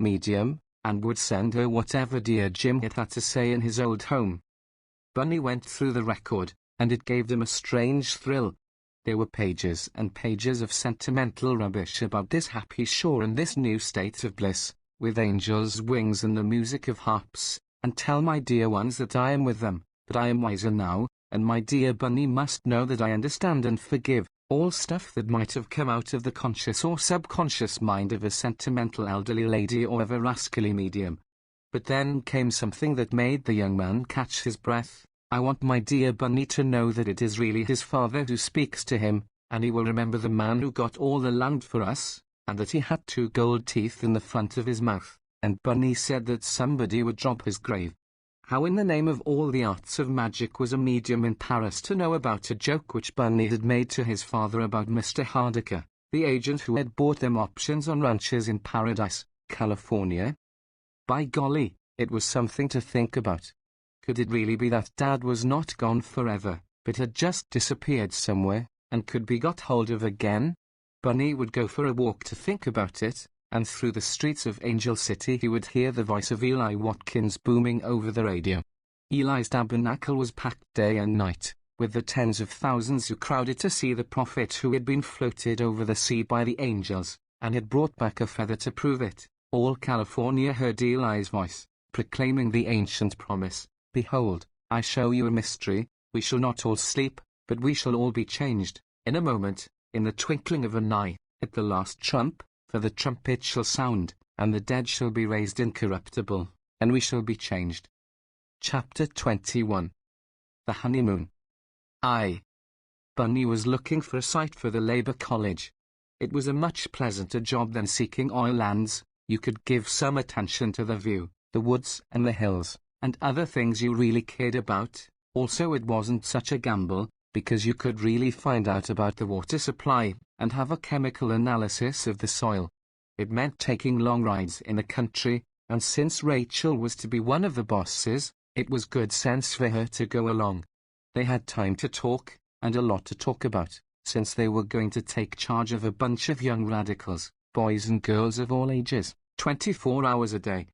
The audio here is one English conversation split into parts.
medium, and would send her whatever dear Jim had to say in his old home. Bunny went through the record, and it gave them a strange thrill. There were pages and pages of sentimental rubbish about this happy shore and this new state of bliss, with angels' wings and the music of harps, and tell my dear ones that I am with them, but I am wiser now, and my dear Bunny must know that I understand and forgive, all stuff that might have come out of the conscious or subconscious mind of a sentimental elderly lady or of a rascally medium. But then came something that made the young man catch his breath. I want my dear Bunny to know that it is really his father who speaks to him, and he will remember the man who got all the land for us, and that he had 2 gold teeth in the front of his mouth, and Bunny said that somebody would rob his grave. How in the name of all the arts of magic was a medium in Paris to know about a joke which Bunny had made to his father about Mr. Hardaker, the agent who had bought them options on ranches in Paradise, California? By golly, it was something to think about. Could it really be that Dad was not gone forever, but had just disappeared somewhere, and could be got hold of again? Bunny would go for a walk to think about it, and through the streets of Angel City he would hear the voice of Eli Watkins booming over the radio. Eli's tabernacle was packed day and night, with the tens of thousands who crowded to see the prophet who had been floated over the sea by the angels, and had brought back a feather to prove it. All California heard Eli's voice, proclaiming the ancient promise, "Behold, I show you a mystery, we shall not all sleep, but we shall all be changed, in a moment, in the twinkling of an eye, at the last trump, for the trumpet shall sound, and the dead shall be raised incorruptible, and we shall be changed." Chapter 21. The Honeymoon. Bunny was looking for a site for the Labour College. It was a much pleasanter job than seeking oil lands. You could give some attention to the view, the woods and the hills, and other things you really cared about. Also it wasn't such a gamble, because you could really find out about the water supply, and have a chemical analysis of the soil. It meant taking long rides in the country, and since Rachel was to be one of the bosses, it was good sense for her to go along. They had time to talk, and a lot to talk about, since they were going to take charge of a bunch of young radicals, boys and girls of all ages, 24 hours a day.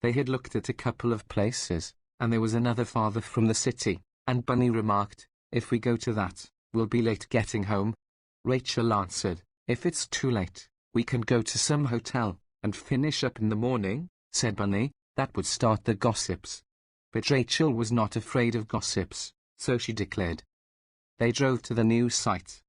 They had looked at a couple of places, and there was another farther from the city, and Bunny remarked, "If we go to that, we'll be late getting home." Rachel answered, "If it's too late, we can go to some hotel, and finish up in the morning," said Bunny. That would start the gossips. But Rachel was not afraid of gossips, so she declared. They drove to the new site.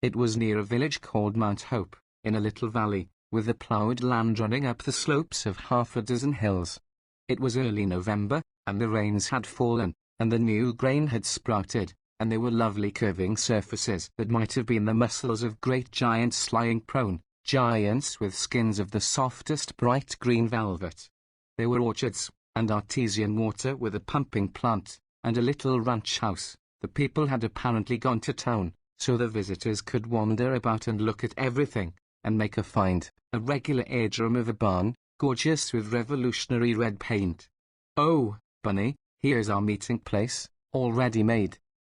It was near a village called Mount Hope, in a little valley, with the ploughed land running up the slopes of half a dozen hills. It was early November, and the rains had fallen, and the new grain had sprouted, and there were lovely curving surfaces that might have been the muscles of great giants lying prone, giants with skins of the softest bright green velvet. There were orchards, and artesian water with a pumping plant, and a little ranch house. The people had apparently gone to town, so the visitors could wander about and look at everything, and make a find, a regular airdrome of a barn, gorgeous with revolutionary red paint. "Oh, Bunny, here's our meeting place, all ready made.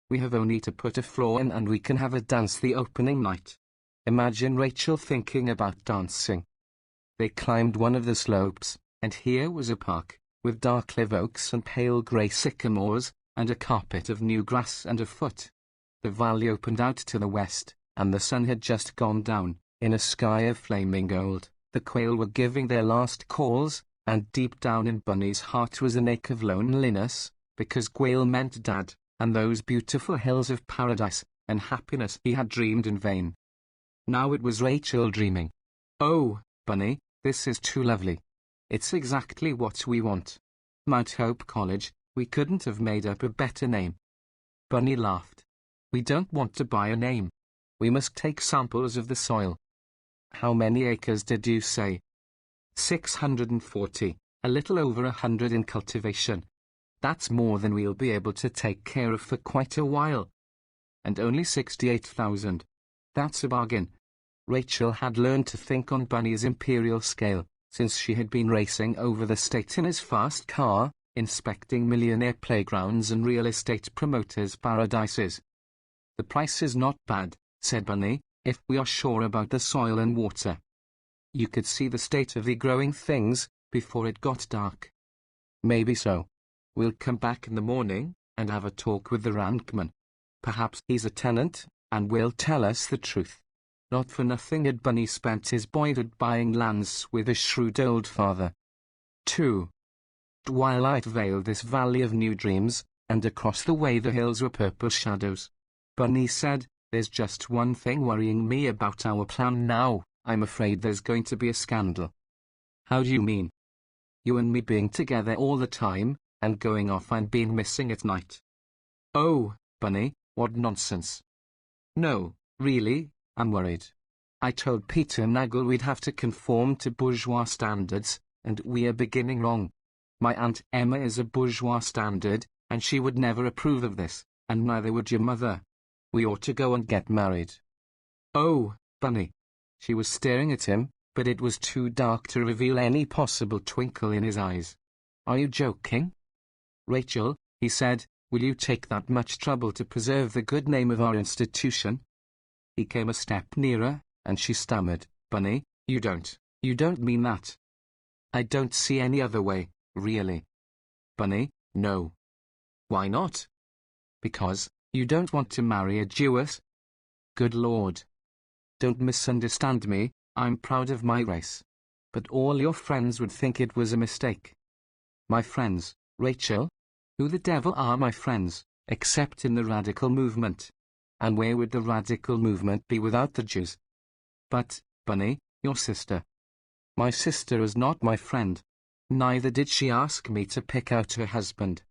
We have only to put a floor in and we can have a dance the opening night." Imagine Rachel thinking about dancing. They climbed one of the slopes, and here was a park, with dark live oaks and pale grey sycamores, and a carpet of new grass underfoot. The valley opened out to the west, and the sun had just gone down, in a sky of flaming gold. The quail were giving their last calls, and deep down in Bunny's heart was an ache of loneliness, because quail meant Dad, and those beautiful hills of paradise, and happiness he had dreamed in vain. Now it was Rachel dreaming. "Oh, Bunny, this is too lovely. It's exactly what we want. Mount Hope College, we couldn't have made up a better name." Bunny laughed. "We don't want to buy a name. We must take samples of the soil." "How many acres did you say?" 640, a little over 100 in cultivation. That's more than we'll be able to take care of for quite a while. And only 68,000. That's a bargain. Rachel had learned to think on Bunny's imperial scale, since she had been racing over the state in his fast car, inspecting millionaire playgrounds and real estate promoters' paradises. "The price is not bad," said Bunny, "if we are sure about the soil and water." You could see the state of the growing things before it got dark. Maybe so. We'll come back in the morning and have a talk with the rankman. Perhaps he's a tenant and will tell us the truth. Not for nothing had Bunny spent his boyhood buying lands with his shrewd old father. 2. Twilight veiled this valley of new dreams, and across the way the hills were purple shadows. Bunny said, "There's just one thing worrying me about our plan now. I'm afraid there's going to be a scandal." "How do you mean?" "You and me being together all the time, and going off and being missing at night." "Oh, Bunny, what nonsense." "No, really, I'm worried. I told Peter Nagel we'd have to conform to bourgeois standards, and we are beginning wrong. My Aunt Emma is a bourgeois standard, and she would never approve of this, and neither would your mother. We ought to go and get married." "Oh, Bunny." She was staring at him, but it was too dark to reveal any possible twinkle in his eyes. "Are you joking?" "Rachel," he said, "will you take that much trouble to preserve the good name of our institution?" He came a step nearer, and she stammered, "Bunny, you don't mean that." "I don't see any other way, really." "Bunny, no." "Why not?" "Because you don't want to marry a Jewess." "Good Lord. Don't misunderstand me, I'm proud of my race. But all your friends would think it was a mistake." "My friends, Rachel? Who the devil are my friends, except in the radical movement? And where would the radical movement be without the Jews?" "But, Bunny, your sister." "My sister is not my friend. Neither did she ask me to pick out her husband."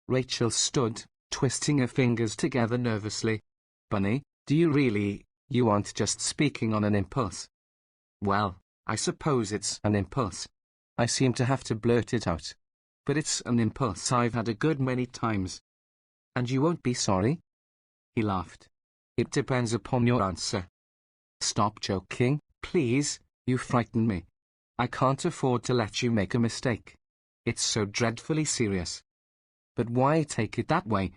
Rachel stood, twisting her fingers together nervously. "Bunny, do you aren't just speaking on an impulse?" "Well, I suppose it's an impulse. I seem to have to blurt it out. But it's an impulse I've had a good many times." "And you won't be sorry?" He laughed. "It depends upon your answer." "Stop joking, please, you frighten me. I can't afford to let you make a mistake. It's so dreadfully serious." "But why take it that way?"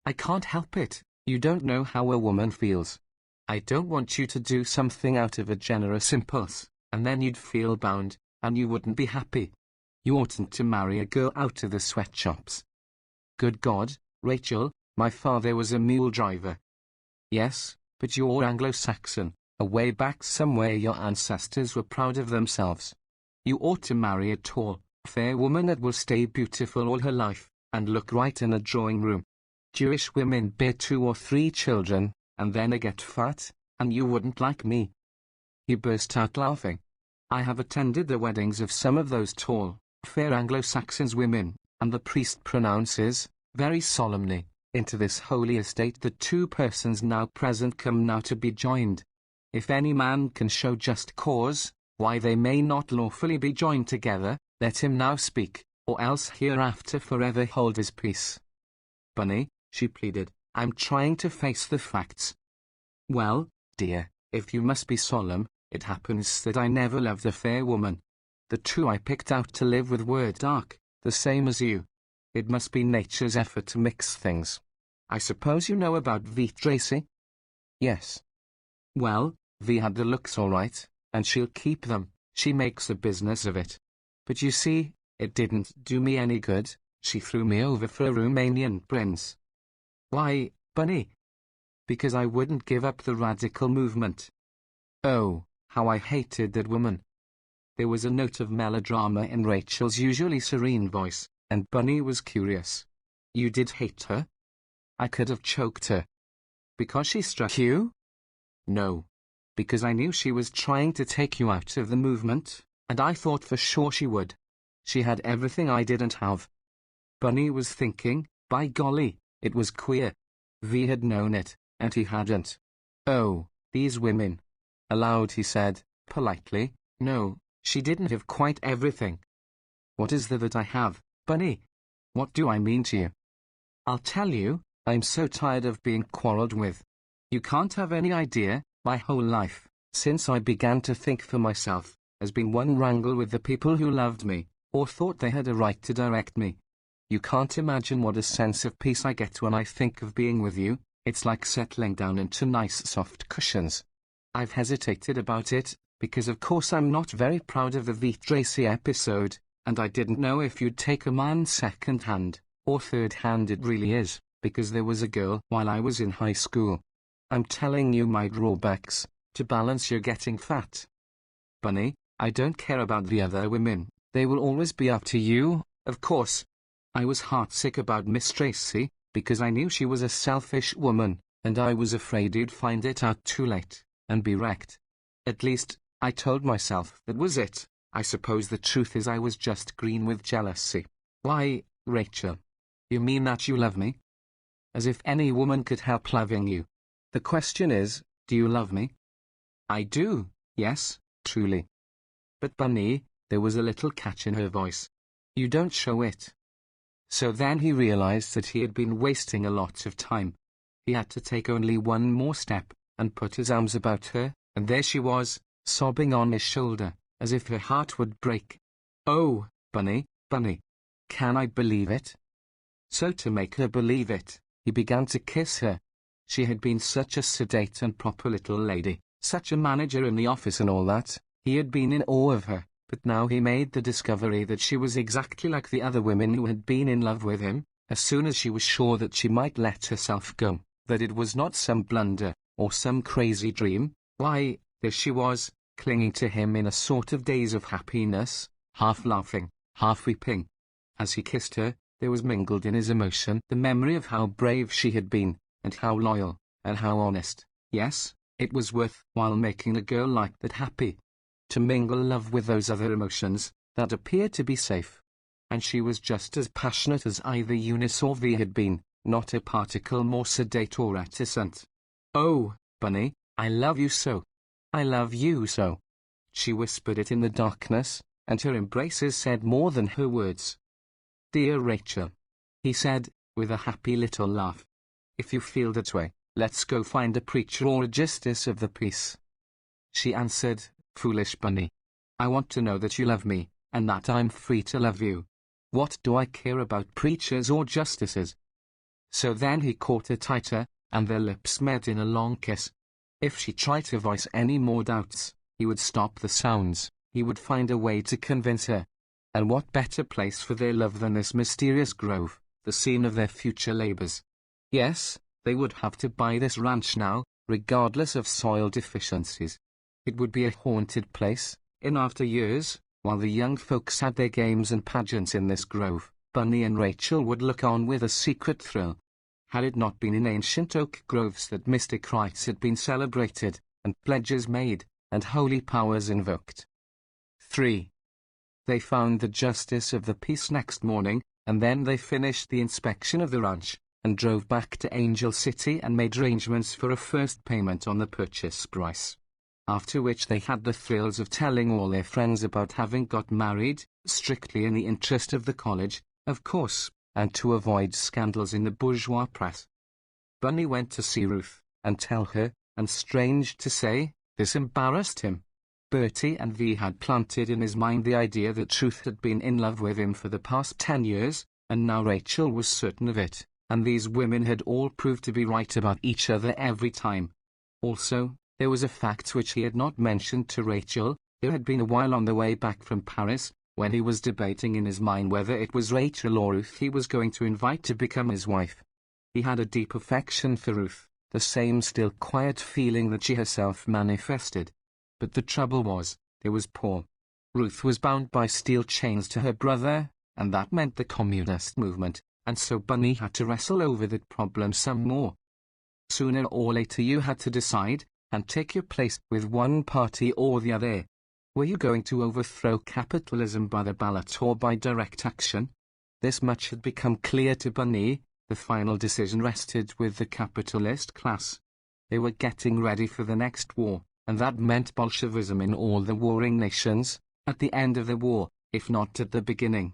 "I can't help it. You don't know how a woman feels. I don't want you to do something out of a generous impulse, and then you'd feel bound, and you wouldn't be happy. You oughtn't to marry a girl out of the sweatshops." "Good God, Rachel, my father was a mule driver." "Yes, but you're Anglo-Saxon. Away back somewhere your ancestors were proud of themselves. You ought to marry a tall, fair woman that will stay beautiful all her life, and look right in a drawing room. Jewish women bear 2 or 3 children, and then they get fat, and you wouldn't like me." He burst out laughing. "I have attended the weddings of some of those tall, fair Anglo-Saxons women, and the priest pronounces, very solemnly, into this holy estate that 2 persons now present come now to be joined. If any man can show just cause, why they may not lawfully be joined together, let him now speak, or else hereafter forever hold his peace." "Bunny," she pleaded, "I'm trying to face the facts." "Well, dear, if you must be solemn, it happens that I never loved a fair woman. The 2 I picked out to live with were dark, the same as you. It must be nature's effort to mix things. I suppose you know about V. Tracy?" "Yes." "Well, V had the looks all right, and she'll keep them. She makes a business of it. But you see, it didn't do me any good. She threw me over for a Romanian prince." "Why, Bunny?" "Because I wouldn't give up the radical movement." "Oh, how I hated that woman." There was a note of melodrama in Rachel's usually serene voice, and Bunny was curious. "You did hate her?" "I could have choked her." "Because she struck you?" "No. Because I knew she was trying to take you out of the movement, and I thought for sure she would. She had everything I didn't have." Bunny was thinking, by golly, it was queer. V had known it, and he hadn't. "Oh, these women." Aloud he said, politely, "No, she didn't have quite everything." "What is there that I have, Bunny? What do I mean to you?" "I'll tell you, I'm so tired of being quarrelled with. You can't have any idea, my whole life, since I began to think for myself, has been one wrangle with the people who loved me, or thought they had a right to direct me. You can't imagine what a sense of peace I get when I think of being with you. It's like settling down into nice soft cushions. I've hesitated about it, because of course I'm not very proud of the V. Tracy episode, and I didn't know if you'd take a man second hand, or third hand it really is, because there was a girl while I was in high school. I'm telling you my drawbacks, to balance your getting fat. Bunny, I don't care about the other women, they will always be up to you, of course. I was heartsick about Miss Tracy, because I knew she was a selfish woman, and I was afraid you'd find it out too late, and be wrecked. At least, I told myself that was it. I suppose the truth is I was just green with jealousy. Why, Rachel? You mean that you love me? As if any woman could help loving you. The question is, do you love me? I do, yes, truly. But Bunny, there was a little catch in her voice. You don't show it. So then he realized that he had been wasting a lot of time. He had to take only one more step, and put his arms about her, and there she was, sobbing on his shoulder, as if her heart would break. Oh, Bunny, Bunny. Can I believe it? So to make her believe it, he began to kiss her. She had been such a sedate and proper little lady, such a manager in the office and all that. He had been in awe of her, but now he made the discovery that she was exactly like the other women who had been in love with him. As soon as she was sure that she might let herself go, that it was not some blunder, or some crazy dream, why, there she was, clinging to him in a sort of daze of happiness, half laughing, half weeping. As he kissed her, there was mingled in his emotion the memory of how brave she had been, and how loyal, and how honest. Yes, it was worth while making a girl like that happy. To mingle love with those other emotions, that appeared to be safe. And she was just as passionate as either Eunice or V had been, not a particle more sedate or reticent. Oh, Bunny, I love you so. I love you so. She whispered it in the darkness, and her embraces said more than her words. Dear Rachel, he said, with a happy little laugh. If you feel that way, let's go find a preacher or a justice of the peace. She answered, Foolish Bunny. I want to know that you love me, and that I'm free to love you. What do I care about preachers or justices? So then he caught her tighter, and their lips met in a long kiss. If she tried to voice any more doubts, he would stop the sounds, he would find a way to convince her. And what better place for their love than this mysterious grove, the scene of their future labors? Yes, they would have to buy this ranch now, regardless of soil deficiencies. It would be a haunted place, in after years, while the young folks had their games and pageants in this grove. Bunny and Rachel would look on with a secret thrill. Had it not been in ancient oak groves that mystic rites had been celebrated, and pledges made, and holy powers invoked? 3. They found the justice of the peace next morning, and then they finished the inspection of the ranch, and drove back to Angel City and made arrangements for a first payment on the purchase price. After which they had the thrills of telling all their friends about having got married, strictly in the interest of the college, of course, and to avoid scandals in the bourgeois press. Bunny went to see Ruth, and tell her, and strange to say, this embarrassed him. Bertie and V had planted in his mind the idea that Ruth had been in love with him for the past 10 years, and now Rachel was certain of it, and these women had all proved to be right about each other every time. Also, there was a fact which he had not mentioned to Rachel. There had been a while on the way back from Paris, when he was debating in his mind whether it was Rachel or Ruth he was going to invite to become his wife. He had a deep affection for Ruth, the same still quiet feeling that she herself manifested. But the trouble was, there was Paul. Ruth was bound by steel chains to her brother, and that meant the communist movement, and so Bunny had to wrestle over that problem some more. Sooner or later you had to decide, and take your place with one party or the other. Were you going to overthrow capitalism by the ballot or by direct action? This much had become clear to Bunny. The final decision rested with the capitalist class. They were getting ready for the next war, and that meant Bolshevism in all the warring nations, at the end of the war, if not at the beginning.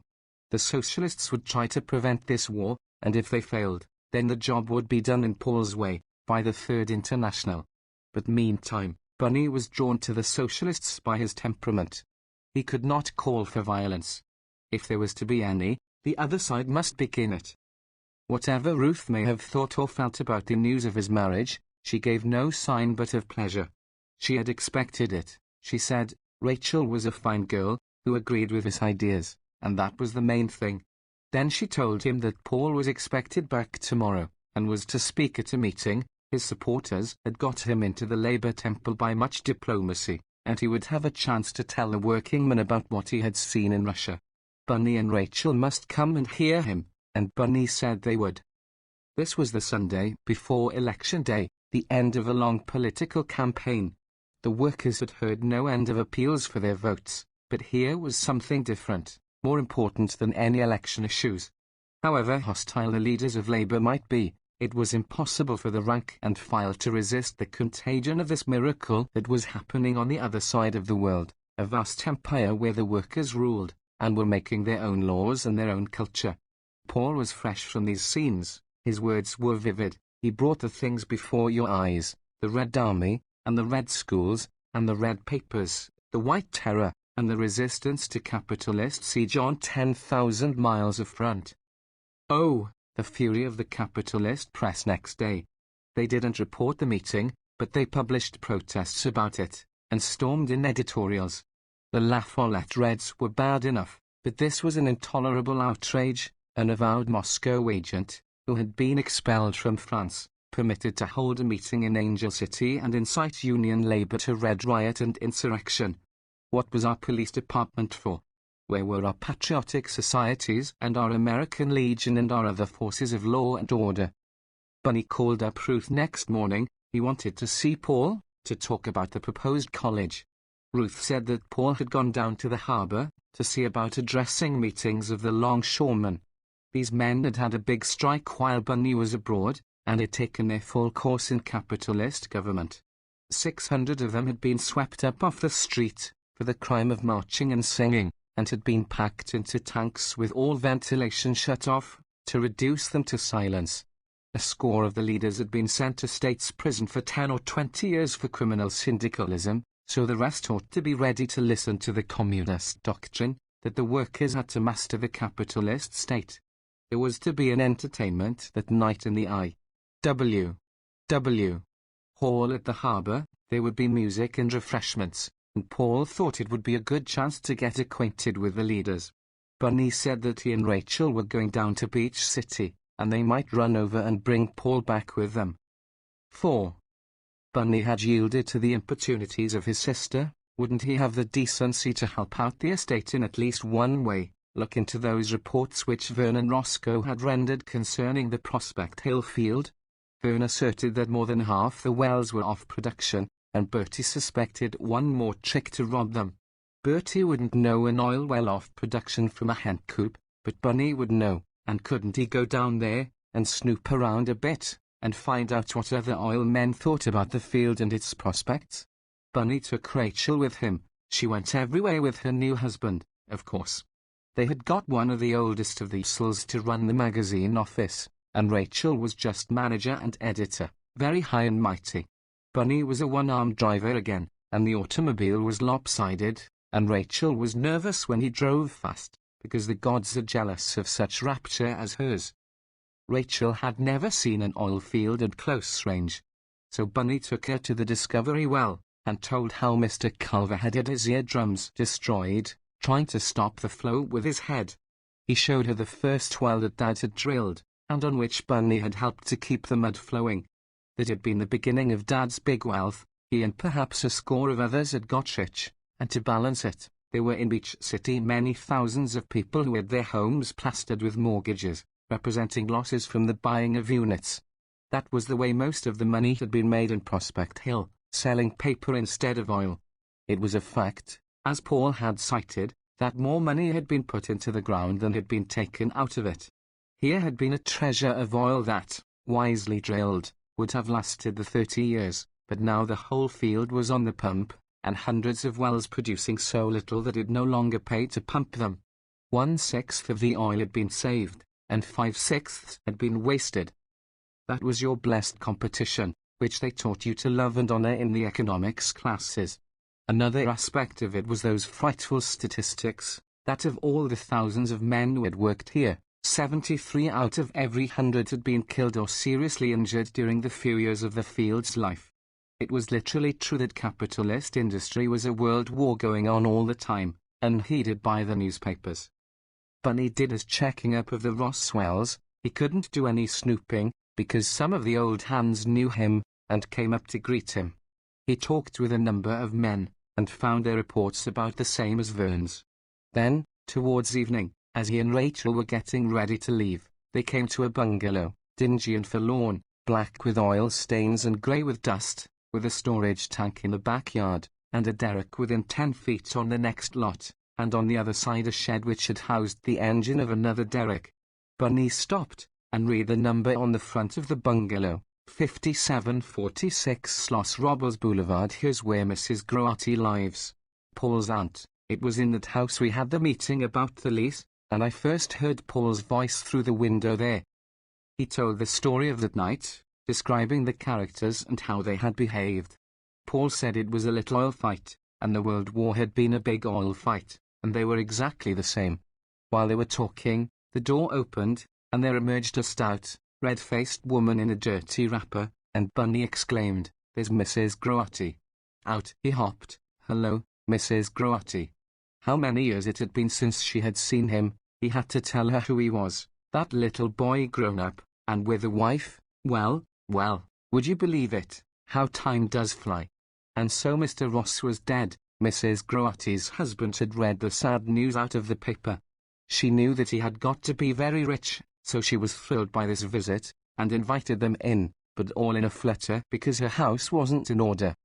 The socialists would try to prevent this war, and if they failed, then the job would be done in Paul's way, by the Third International. But meantime, Bunny was drawn to the socialists by his temperament. He could not call for violence. If there was to be any, the other side must begin it. Whatever Ruth may have thought or felt about the news of his marriage, she gave no sign but of pleasure. She had expected it, she said. Rachel was a fine girl, who agreed with his ideas, and that was the main thing. Then she told him that Paul was expected back tomorrow, and was to speak at a meeting. His supporters had got him into the Labour temple by much diplomacy, and he would have a chance to tell the working men about what he had seen in Russia. Bunny and Rachel must come and hear him, and Bunny said they would. This was the Sunday before Election Day, the end of a long political campaign. The workers had heard no end of appeals for their votes, but here was something different, more important than any election issues. However hostile the leaders of Labour might be, it was impossible for the rank and file to resist the contagion of this miracle that was happening on the other side of the world, a vast empire where the workers ruled, and were making their own laws and their own culture. Paul was fresh from these scenes, his words were vivid. He brought the things before your eyes, the Red Army, and the Red Schools, and the Red Papers, the White Terror, and the resistance to capitalist siege on 10,000 miles of front. Oh, the fury of the capitalist press next day. They didn't report the meeting, but they published protests about it, and stormed in editorials. The La Follette Reds were bad enough, but this was an intolerable outrage. An avowed Moscow agent, who had been expelled from France, permitted to hold a meeting in Angel City and incite Union Labour to red riot and insurrection. What was our police department for? Where were our patriotic societies and our American Legion and our other forces of law and order? Bunny called up Ruth next morning. He wanted to see Paul, to talk about the proposed college. Ruth said that Paul had gone down to the harbour, to see about addressing meetings of the longshoremen. These men had had a big strike while Bunny was abroad, and had taken their full course in capitalist government. 600 of them had been swept up off the street, for the crime of marching and singing, and had been packed into tanks with all ventilation shut off, to reduce them to silence. A score of the leaders had been sent to state's prison for 10 or 20 years for criminal syndicalism, so the rest ought to be ready to listen to the communist doctrine, that the workers had to master the capitalist state. There was to be an entertainment that night in the I.W. Hall at the harbour. There would be music and refreshments, and Paul thought it would be a good chance to get acquainted with the leaders. Bunny said that he and Rachel were going down to Beach City, and they might run over and bring Paul back with them. 4. Bunny had yielded to the importunities of his sister. Wouldn't he have the decency to help out the estate in at least one way? Look into those reports which Vernon Roscoe had rendered concerning the Prospect Hill field. Vern asserted that more than half the wells were off production, and Bertie suspected one more trick to rob them. Bertie wouldn't know an oil well off production from a hen coop, but Bunny would know, and couldn't he go down there, and snoop around a bit, and find out what other oil men thought about the field and its prospects? Bunny took Rachel with him. She went everywhere with her new husband, of course. They had got one of the oldest of the Sills to run the magazine office, and Rachel was just manager and editor, very high and mighty. Bunny was a one-armed driver again, and the automobile was lopsided, and Rachel was nervous when he drove fast, because the gods are jealous of such rapture as hers. Rachel had never seen an oil field at close range, so Bunny took her to the Discovery Well, and told how Mr. Culver had his eardrums destroyed, trying to stop the flow with his head. He showed her the first well that Dad had drilled, and on which Bunny had helped to keep the mud flowing. That had been the beginning of Dad's big wealth. He and perhaps a score of others had got rich, and to balance it, there were in Beach City many thousands of people who had their homes plastered with mortgages, representing losses from the buying of units. That was the way most of the money had been made in Prospect Hill, selling paper instead of oil. It was a fact, as Paul had cited, that more money had been put into the ground than had been taken out of it. Here had been a treasure of oil that, wisely drilled, would have lasted the 30 years, but now the whole field was on the pump, and hundreds of wells producing so little that it no longer paid to pump them. 1/6 of the oil had been saved, and 5/6 had been wasted. That was your blessed competition, which they taught you to love and honor in the economics classes. Another aspect of it was those frightful statistics, that of all the thousands of men who had worked here, 73 out of every 100 had been killed or seriously injured during the few years of the field's life. It was literally true that capitalist industry was a world war going on all the time, unheeded by the newspapers. Bunny did his checking up of the Roswells. He couldn't do any snooping, because some of the old hands knew him, and came up to greet him. He talked with a number of men, and found their reports about the same as Vern's. Then, towards evening, as he and Rachel were getting ready to leave, they came to a bungalow, dingy and forlorn, black with oil stains and grey with dust, with a storage tank in the backyard, and a derrick within 10 feet on the next lot, and on the other side a shed which had housed the engine of another derrick. Bunny stopped, and read the number on the front of the bungalow, 5746 Schloss Robles Boulevard. Here's where Mrs. Grotti lives. Paul's aunt. It was in that house we had the meeting about the lease, and I first heard Paul's voice through the window there. He told the story of that night, describing the characters and how they had behaved. Paul said it was a little oil fight, and the World War had been a big oil fight, and they were exactly the same. While they were talking, the door opened, and there emerged a stout, red-faced woman in a dirty wrapper, and Bunny exclaimed, "There's Mrs. Grotti." Out he hopped. "Hello, Mrs. Grotti." How many years it had been since she had seen him. He had to tell her who he was, that little boy grown up, and with a wife. Well, would you believe it, how time does fly. And so Mr. Ross was dead. Mrs. Grotti's husband had read the sad news out of the paper. She knew that he had got to be very rich, so she was thrilled by this visit, and invited them in, but all in a flutter because her house wasn't in order.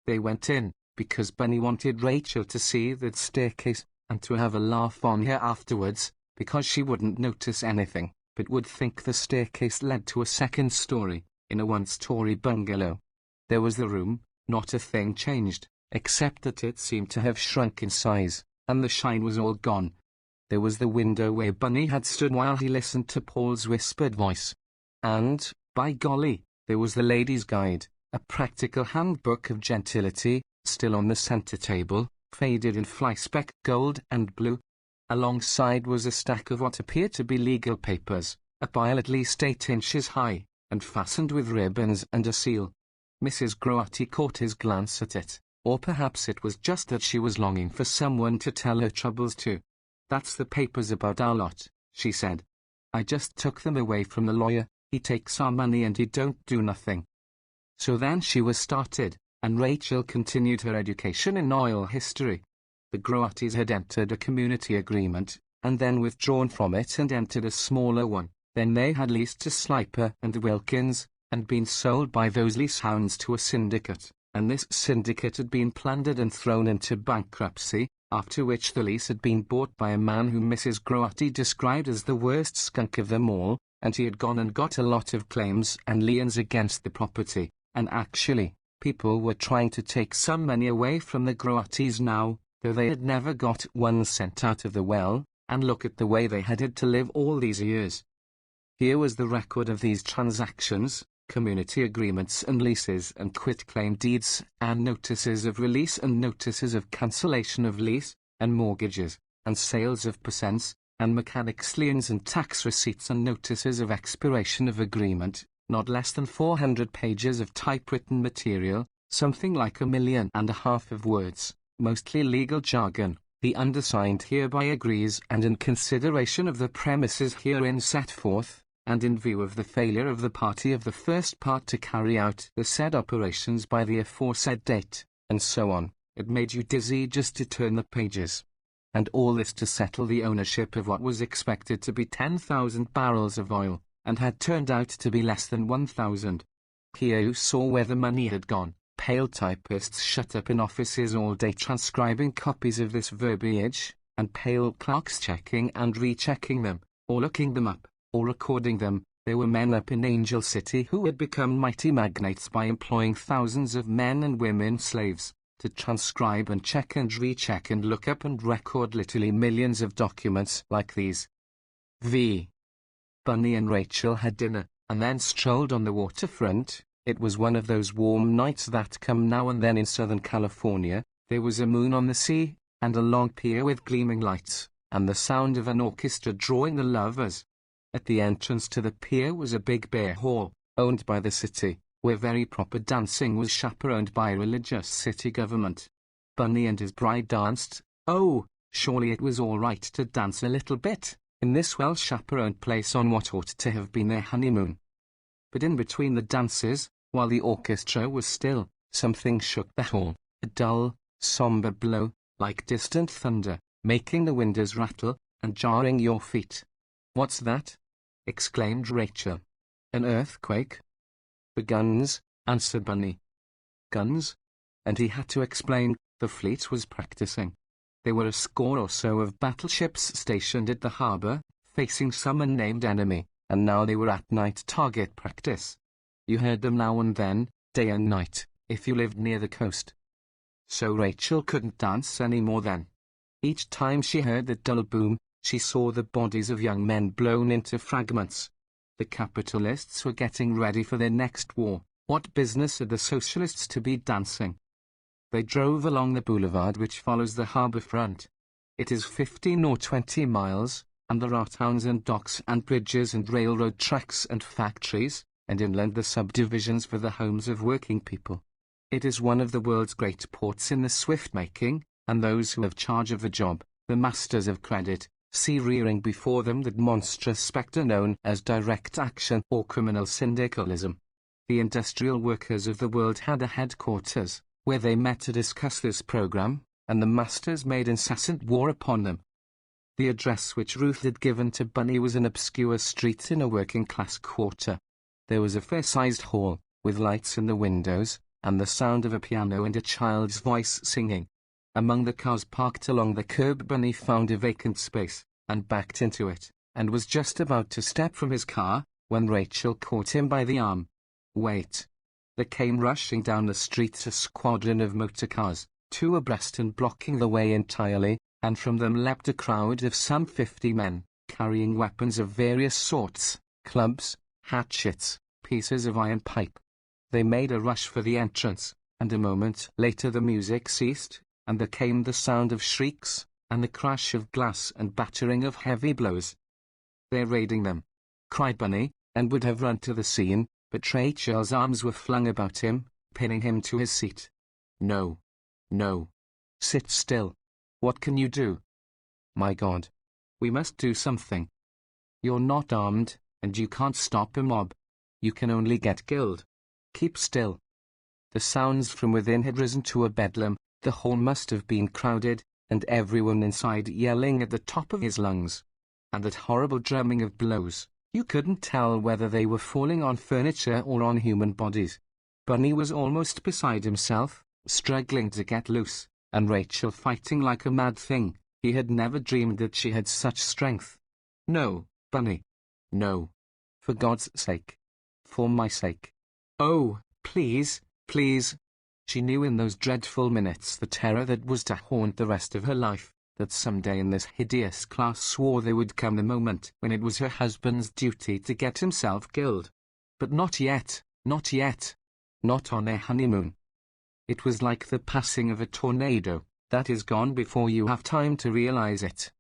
They went in, because Bunny wanted Rachel to see that staircase, and to have a laugh on her afterwards, because she wouldn't notice anything, but would think the staircase led to a second story, in a one-story bungalow. There was the room, not a thing changed, except that it seemed to have shrunk in size, and the shine was all gone. There was the window where Bunny had stood while he listened to Paul's whispered voice. And, by golly, there was the Ladies' Guide, a practical handbook of gentility, still on the centre table, faded in fly-speck gold and blue. Alongside was a stack of what appeared to be legal papers, a pile at least 8 inches high, and fastened with ribbons and a seal. Mrs. Grotti caught his glance at it, or perhaps it was just that she was longing for someone to tell her troubles to. "That's the papers about our lot," she said. "I just took them away from the lawyer. He takes our money and he don't do nothing." So then she was started, and Rachel continued her education in oil history. The Grottis had entered a community agreement, and then withdrawn from it and entered a smaller one. Then they had leased to Sliper and Wilkins, and been sold by those leasehounds to a syndicate, and this syndicate had been plundered and thrown into bankruptcy, after which the lease had been bought by a man whom Mrs. Grotti described as the worst skunk of them all, and he had gone and got a lot of claims and liens against the property, and actually, people were trying to take some money away from the Grottis now, though they had never got 1 cent out of the well, and look at the way they had to live all these years. Here was the record of these transactions, community agreements and leases and quitclaim deeds, and notices of release and notices of cancellation of lease, and mortgages, and sales of percents, and mechanics liens and tax receipts and notices of expiration of agreement, not less than 400 pages of typewritten material, something like 1.5 million of words, mostly legal jargon. The undersigned hereby agrees, and in consideration of the premises herein set forth, and in view of the failure of the party of the first part to carry out the said operations by the aforesaid date, and so on, it made you dizzy just to turn the pages. And all this to settle the ownership of what was expected to be 10,000 barrels of oil, and had turned out to be less than 1,000. Here you saw where the money had gone. Pale typists shut up in offices all day transcribing copies of this verbiage, and pale clerks checking and rechecking them, or looking them up, or recording them. There were men up in Angel City who had become mighty magnates by employing thousands of men and women slaves, to transcribe and check and recheck and look up and record literally millions of documents like these. Bunny and Rachel had dinner, and then strolled on the waterfront. It was one of those warm nights that come now and then in Southern California. There was a moon on the sea, and a long pier with gleaming lights, and the sound of an orchestra drawing the lovers. At the entrance to the pier was a big beer hall, owned by the city, where very proper dancing was chaperoned by a religious city government. Bunny and his bride danced. Oh, surely it was all right to dance a little bit in this well-chaperoned place on what ought to have been their honeymoon. But in between the dances, while the orchestra was still, something shook the hall, a dull, somber blow, like distant thunder, making the windows rattle, and jarring your feet. "What's that?" exclaimed Rachel. "An earthquake?" "The guns," answered Bunny. "Guns?" And he had to explain. The fleet was practicing. There were a score or so of battleships stationed at the harbour, facing some unnamed enemy, and now they were at night target practice. You heard them now and then, day and night, if you lived near the coast. So Rachel couldn't dance any more then. Each time she heard the dull boom, she saw the bodies of young men blown into fragments. The capitalists were getting ready for their next war. What business had the socialists to be dancing? They drove along the boulevard which follows the harbour front. It is 15 or 20 miles, and there are towns and docks and bridges and railroad tracks and factories, and inland the subdivisions for the homes of working people. It is one of the world's great ports in the swift-making, and those who have charge of the job, the masters of credit, see rearing before them that monstrous spectre known as direct action or criminal syndicalism. The industrial workers of the world had a headquarters, where they met to discuss this program, and the masters made incessant war upon them. The address which Ruth had given to Bunny was an obscure street in a working-class quarter. There was a fair-sized hall, with lights in the windows, and the sound of a piano and a child's voice singing. Among the cars parked along the curb Bunny found a vacant space, and backed into it, and was just about to step from his car, when Rachel caught him by the arm. "Wait." There came rushing down the street a squadron of motor cars, two abreast and blocking the way entirely, and from them leapt a crowd of some 50 men, carrying weapons of various sorts, clubs, hatchets, pieces of iron pipe. They made a rush for the entrance, and a moment later the music ceased, and there came the sound of shrieks, and the crash of glass and battering of heavy blows. "They're raiding them," cried Bunny, and would have run to the scene, but Rachel's arms were flung about him, pinning him to his seat. "No. No. Sit still. What can you do?" "My God. We must do something. You're not armed, and you can't stop a mob. You can only get killed. Keep still." The sounds from within had risen to a bedlam. The hall must have been crowded, and everyone inside yelling at the top of his lungs. And that horrible drumming of blows. You couldn't tell whether they were falling on furniture or on human bodies. Bunny was almost beside himself, struggling to get loose, and Rachel fighting like a mad thing. He had never dreamed that she had such strength. "No, Bunny. No. For God's sake. For my sake. Oh, please, please." She knew in those dreadful minutes the terror that was to haunt the rest of her life, that someday in this hideous class war there would come the moment when it was her husband's duty to get himself killed. But not yet, not yet. Not on their honeymoon. It was like the passing of a tornado, that is gone before you have time to realize it.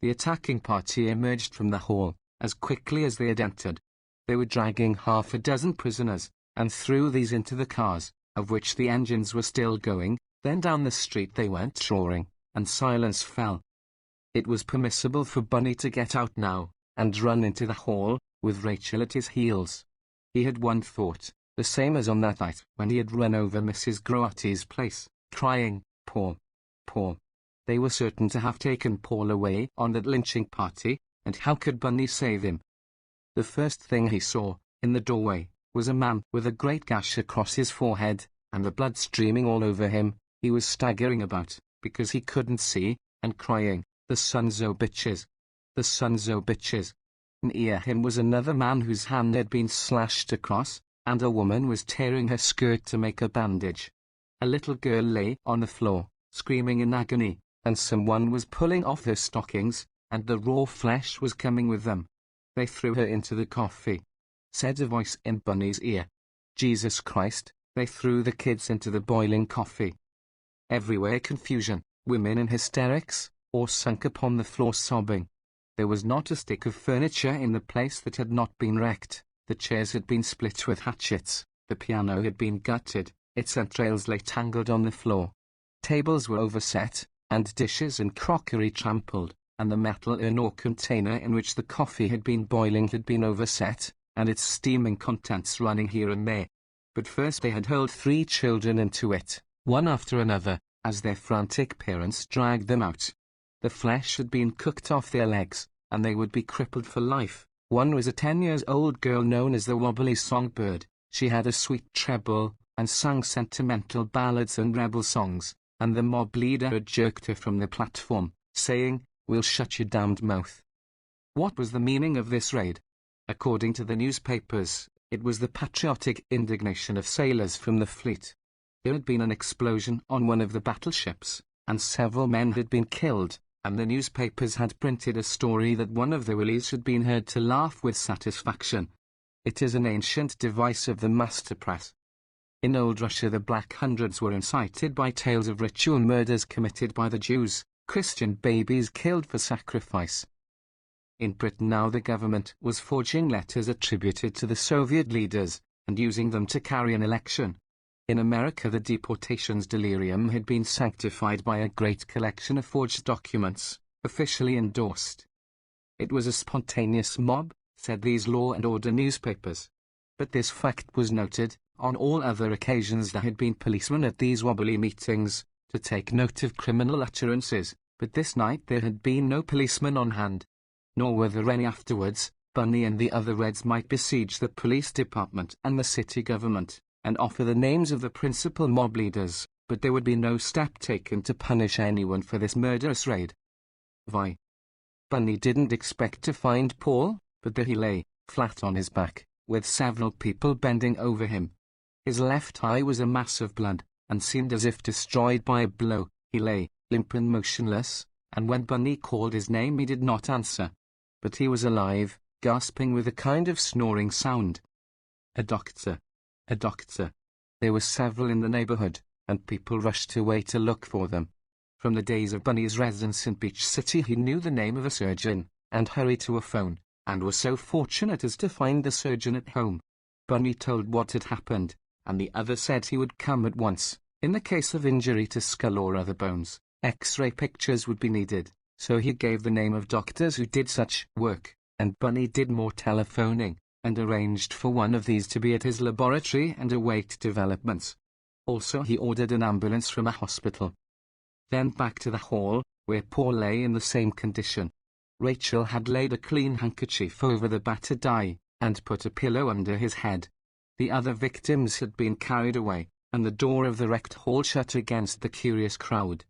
The attacking party emerged from the hall, as quickly as they had entered. They were dragging half a dozen prisoners, and threw these into the cars, of which the engines were still going. Then down the street they went roaring, and silence fell. It was permissible for Bunny to get out now, and run into the hall, with Rachel at his heels. He had one thought, the same as on that night when he had run over Mrs. Groatty's place, crying, "Paul, Paul." They were certain to have taken Paul away on that lynching party, and how could Bunny save him? The first thing he saw, in the doorway, was a man with a great gash across his forehead, and the blood streaming all over him. He was staggering about, because he couldn't see, and crying, "The sons o' bitches! The sons o' bitches!" Near him was another man whose hand had been slashed across, and a woman was tearing her skirt to make a bandage. A little girl lay on the floor, screaming in agony, and someone was pulling off her stockings, and the raw flesh was coming with them. "They threw her into the coffee," said a voice in Bunny's ear. "Jesus Christ, they threw the kids into the boiling coffee." Everywhere confusion, women in hysterics, or sunk upon the floor sobbing. There was not a stick of furniture in the place that had not been wrecked. The chairs had been split with hatchets, The piano had been gutted, its entrails lay tangled on the floor. Tables were overset, and dishes and crockery trampled, and the metal urn or container in which the coffee had been boiling had been overset, and its steaming contents running here and there. But first they had hurled 3 children into it, one after another, as their frantic parents dragged them out. The flesh had been cooked off their legs, and they would be crippled for life. One was a 10-year-old girl known as the Wobbly Songbird. She had a sweet treble, and sang sentimental ballads and rebel songs, and the mob leader had jerked her from the platform, saying, "We'll shut your damned mouth." What was the meaning of this raid? According to the newspapers, it was the patriotic indignation of sailors from the fleet. There had been an explosion on one of the battleships, and several men had been killed, and the newspapers had printed a story that one of the willies had been heard to laugh with satisfaction. It is an ancient device of the master press. In old Russia the Black Hundreds were incited by tales of ritual murders committed by the Jews, Christian babies killed for sacrifice. In Britain now the government was forging letters attributed to the Soviet leaders, and using them to carry an election. In America the deportations delirium had been sanctified by a great collection of forged documents, officially endorsed. It was a spontaneous mob, said these law and order newspapers. But this fact was noted. On all other occasions there had been policemen at these wobbly meetings, to take note of criminal utterances, but this night there had been no policeman on hand. Nor were there any afterwards. Bunny and the other Reds might besiege the police department and the city government, and offer the names of the principal mob leaders, but there would be no step taken to punish anyone for this murderous raid. Why? Bunny didn't expect to find Paul, but there he lay, flat on his back, with several people bending over him. His left eye was a mass of blood, and seemed as if destroyed by a blow. He lay, limp and motionless, and when Bunny called his name he did not answer. But he was alive, gasping with a kind of snoring sound. A doctor. A doctor. There were several in the neighborhood, and people rushed away to look for them. From the days of Bunny's residence in Beach City he knew the name of a surgeon, and hurried to a phone, and was so fortunate as to find the surgeon at home. Bunny told what had happened, and the other said he would come at once. In the case of injury to skull or other bones, X-ray pictures would be needed, so he gave the name of doctors who did such work, and Bunny did more telephoning, and arranged for one of these to be at his laboratory and await developments. Also he ordered an ambulance from a hospital. Then back to the hall, where Paul lay in the same condition. Rachel had laid a clean handkerchief over the battered eye, and put a pillow under his head. The other victims had been carried away, and the door of the wrecked hall shut against the curious crowd.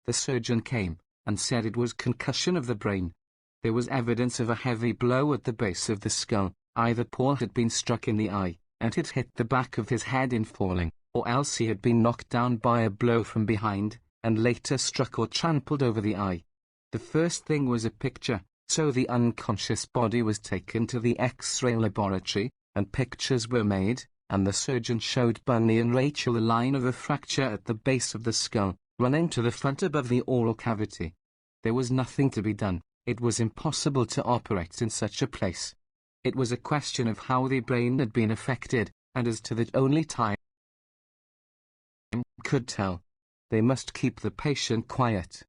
The surgeon came, and said it was concussion of the brain. There was evidence of a heavy blow at the base of the skull. Either Paul had been struck in the eye, and had hit the back of his head in falling, or else he had been knocked down by a blow from behind, and later struck or trampled over the eye. The first thing was a picture, so the unconscious body was taken to the X-ray laboratory, and pictures were made, and the surgeon showed Bunny and Rachel a line of a fracture at the base of the skull, running to the front above the oral cavity. There was nothing to be done. It was impossible to operate in such a place. It was a question of how the brain had been affected, and as to that only time could tell. They must keep the patient quiet.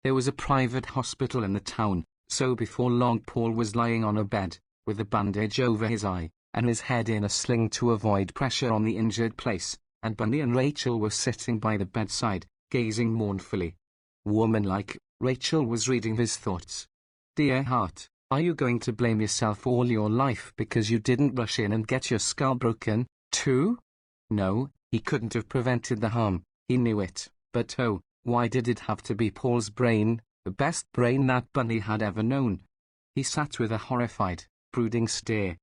There was a private hospital in the town, so before long Paul was lying on a bed, with a bandage over his eye, and his head in a sling to avoid pressure on the injured place, and Bunny and Rachel were sitting by the bedside, gazing mournfully. Woman-like, Rachel was reading his thoughts. "Dear heart, are you going to blame yourself all your life because you didn't rush in and get your skull broken, too? No, he couldn't have prevented the harm, he knew it, but oh, why did it have to be Paul's brain, the best brain that Bunny had ever known?" He sat with a horrified, brooding stare.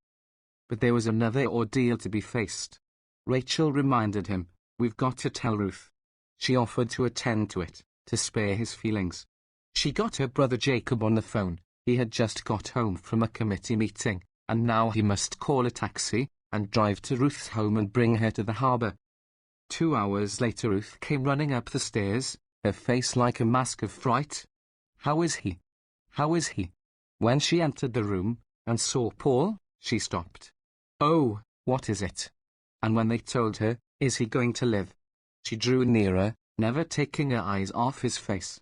But there was another ordeal to be faced. Rachel reminded him, "We've got to tell Ruth." She offered to attend to it, to spare his feelings. She got her brother Jacob on the phone. He had just got home from a committee meeting, and now he must call a taxi, and drive to Ruth's home and bring her to the harbour. 2 hours later Ruth came running up the stairs, her face like a mask of fright. "How is he? How is he?" When she entered the room, and saw Paul, she stopped. "Oh, what is it?" and when they told her, "Is he going to live?" she drew nearer, never taking her eyes off his face.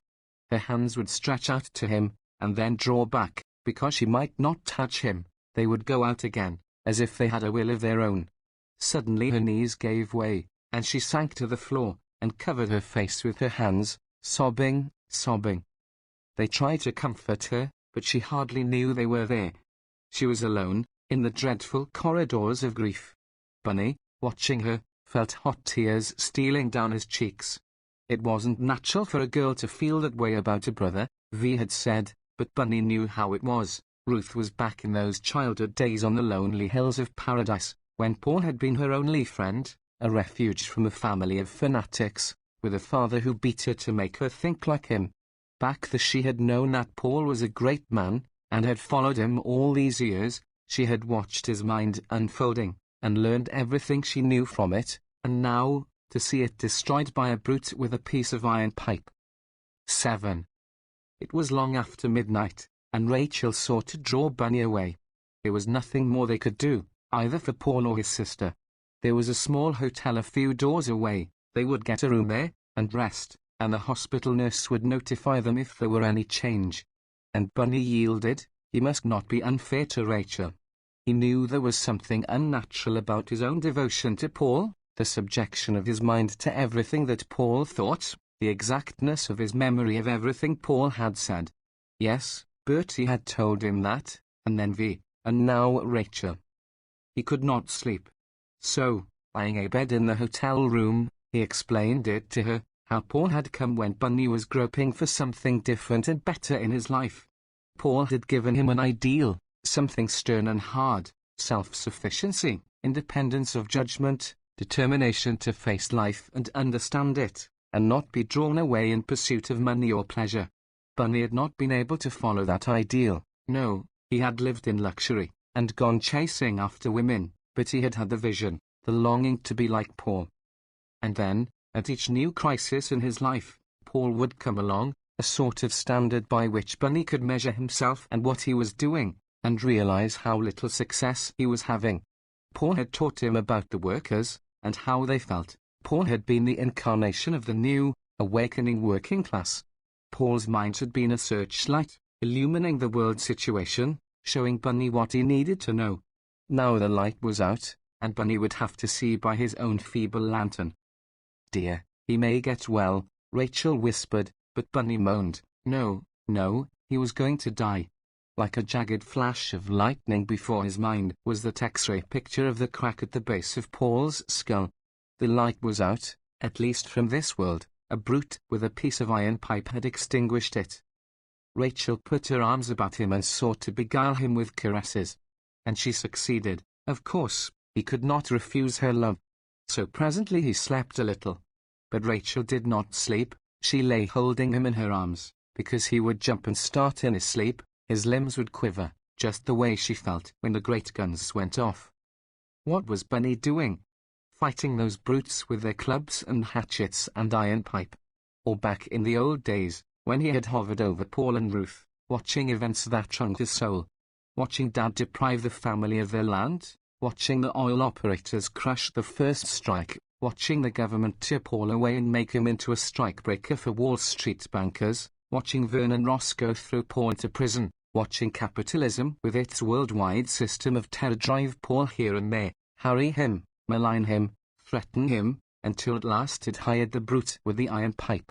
Her hands would stretch out to him, and then draw back, because she might not touch him. They would go out again, as if they had a will of their own. Suddenly her knees gave way, and she sank to the floor, and covered her face with her hands, sobbing, sobbing. They tried to comfort her, but she hardly knew they were there. She was alone, in the dreadful corridors of grief. Bunny, watching her, felt hot tears stealing down his cheeks. It wasn't natural for a girl to feel that way about a brother, Vi had said, but Bunny knew how it was. Ruth was back in those childhood days on the lonely hills of paradise, when Paul had been her only friend, a refuge from a family of fanatics, with a father who beat her to make her think like him. Back then she had known that Paul was a great man, and had followed him all these years. She had watched his mind unfolding, and learned everything she knew from it, and now, to see it destroyed by a brute with a piece of iron pipe. 7. It was long after midnight, and Rachel sought to draw Bunny away. There was nothing more they could do, either for Paul or his sister. There was a small hotel a few doors away. They would get a room there, and rest, and the hospital nurse would notify them if there were any change. And Bunny yielded. He must not be unfair to Rachel. He knew there was something unnatural about his own devotion to Paul, the subjection of his mind to everything that Paul thought, the exactness of his memory of everything Paul had said. Yes, Bertie had told him that, and then Vi, and now Rachel. He could not sleep. So, lying abed in the hotel room, he explained it to her, how Paul had come when Bunny was groping for something different and better in his life. Paul had given him an ideal, something stern and hard, self-sufficiency, independence of judgment, determination to face life and understand it, and not be drawn away in pursuit of money or pleasure. Bunny had not been able to follow that ideal. No, he had lived in luxury, and gone chasing after women, but he had had the vision, the longing to be like Paul. And then, at each new crisis in his life, Paul would come along, a sort of standard by which Bunny could measure himself and what he was doing, and realize how little success he was having. Paul had taught him about the workers, and how they felt. Paul had been the incarnation of the new, awakening working class. Paul's mind had been a searchlight, illumining the world situation, showing Bunny what he needed to know. Now the light was out, and Bunny would have to see by his own feeble lantern. "Dear, he may get well," Rachel whispered, but Bunny moaned. No, no, he was going to die. Like a jagged flash of lightning before his mind was that X-ray picture of the crack at the base of Paul's skull. The light was out, at least from this world. A brute with a piece of iron pipe had extinguished it. Rachel put her arms about him and sought to beguile him with caresses. And she succeeded. Of course, he could not refuse her love. So presently he slept a little. But Rachel did not sleep. She lay holding him in her arms, because he would jump and start in his sleep. His limbs would quiver, just the way she felt when the great guns went off. What was Bunny doing? Fighting those brutes with their clubs and hatchets and iron pipe? Or back in the old days, when he had hovered over Paul and Ruth, watching events that shrunk his soul? Watching Dad deprive the family of their land? Watching the oil operators crush the first strike? Watching the government tear Paul away and make him into a strikebreaker for Wall Street bankers? Watching Vernon Ross go throw Paul into prison? Watching capitalism with its worldwide system of terror drive Paul here and there, harry him, malign him, threaten him, until at last it hired the brute with the iron pipe.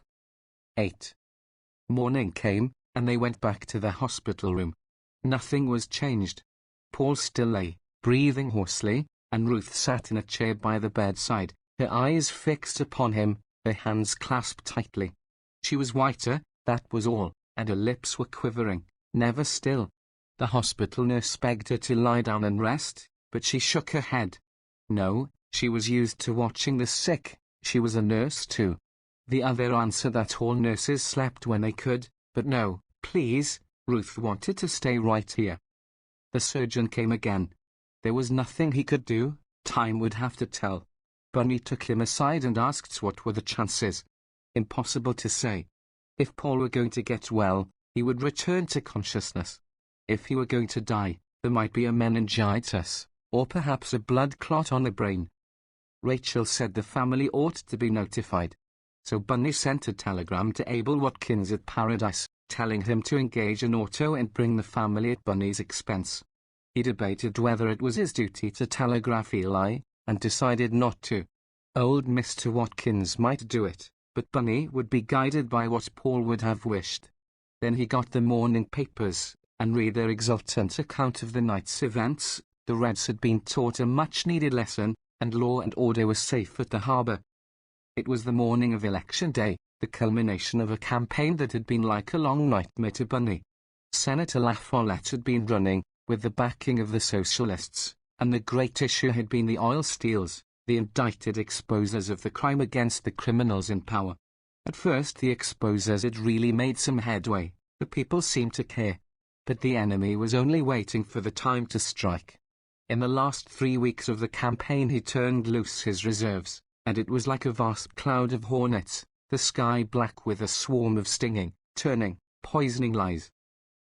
8. Morning came, and they went back to the hospital room. Nothing was changed. Paul still lay, breathing hoarsely, and Ruth sat in a chair by the bedside, her eyes fixed upon him, her hands clasped tightly. She was whiter, that was all, and her lips were quivering, never still. The hospital nurse begged her to lie down and rest, but she shook her head. No, she was used to watching the sick. She was a nurse too. The other answered that all nurses slept when they could, but no, please, Ruth wanted to stay right here. The surgeon came again. There was nothing he could do. Time would have to tell. Bunny took him aside and asked what were the chances. Impossible to say. If Paul were going to get well, he would return to consciousness. If he were going to die, there might be a meningitis, or perhaps a blood clot on the brain. Rachel said the family ought to be notified. So Bunny sent a telegram to Abel Watkins at Paradise, telling him to engage an auto and bring the family at Bunny's expense. He debated whether it was his duty to telegraph Eli, and decided not to. Old Mr. Watkins might do it, but Bunny would be guided by what Paul would have wished. Then he got the morning papers, and read their exultant account of the night's events. The Reds had been taught a much-needed lesson, and law and order was safe at the harbour. It was the morning of Election Day, the culmination of a campaign that had been like a long nightmare to Bunny. Senator La Follette had been running, with the backing of the socialists, and the great issue had been the oil steals, the indicted exposers of the crime against the criminals in power. At first the exposers had really made some headway, the people seemed to care. But the enemy was only waiting for the time to strike. In the last 3 weeks of the campaign he turned loose his reserves, and it was like a vast cloud of hornets, the sky black with a swarm of stinging, turning, poisoning lies.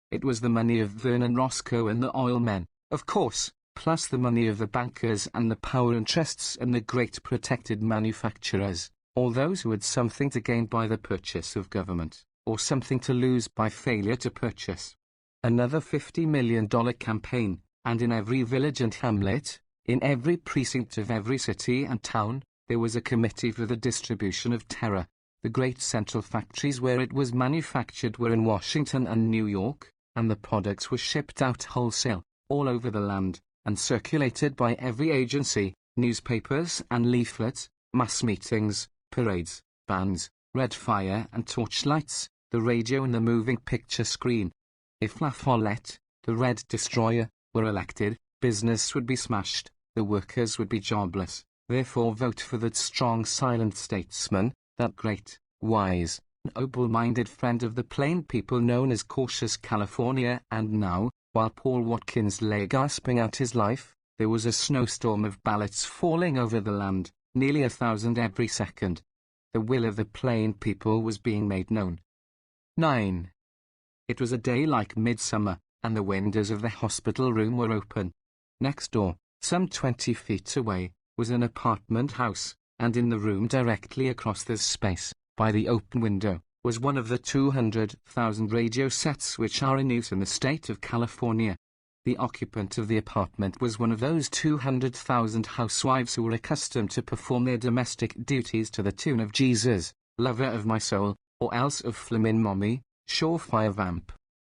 It was the money of Vernon Roscoe and the oil men, of course, plus the money of the bankers and the power interests and the great protected manufacturers, all those who had something to gain by the purchase of government, or something to lose by failure to purchase. Another $50 million campaign, and in every village and hamlet, in every precinct of every city and town, there was a committee for the distribution of terror. The great central factories where it was manufactured were in Washington and New York, and the products were shipped out wholesale, all over the land, and circulated by every agency, newspapers and leaflets, mass meetings, parades, bands, red fire and torchlights, the radio and the moving picture screen. If La Follette, the Red Destroyer, were elected, business would be smashed, the workers would be jobless. Therefore vote for that strong silent statesman, that great, wise, noble-minded friend of the plain people known as Cautious California. And now, while Paul Watkins lay gasping out his life, there was a snowstorm of ballots falling over the land, nearly 1,000 every second. The will of the plain people was being made known. 9. It was a day like midsummer, and the windows of the hospital room were open. Next door, some 20 feet away, was an apartment house, and in the room directly across this space, by the open window, was one of the 200,000 radio sets which are in use in the state of California. The occupant of the apartment was one of those 200,000 housewives who were accustomed to perform their domestic duties to the tune of Jesus, Lover of My Soul, or else of Flamin' Mommy, Surefire Vamp.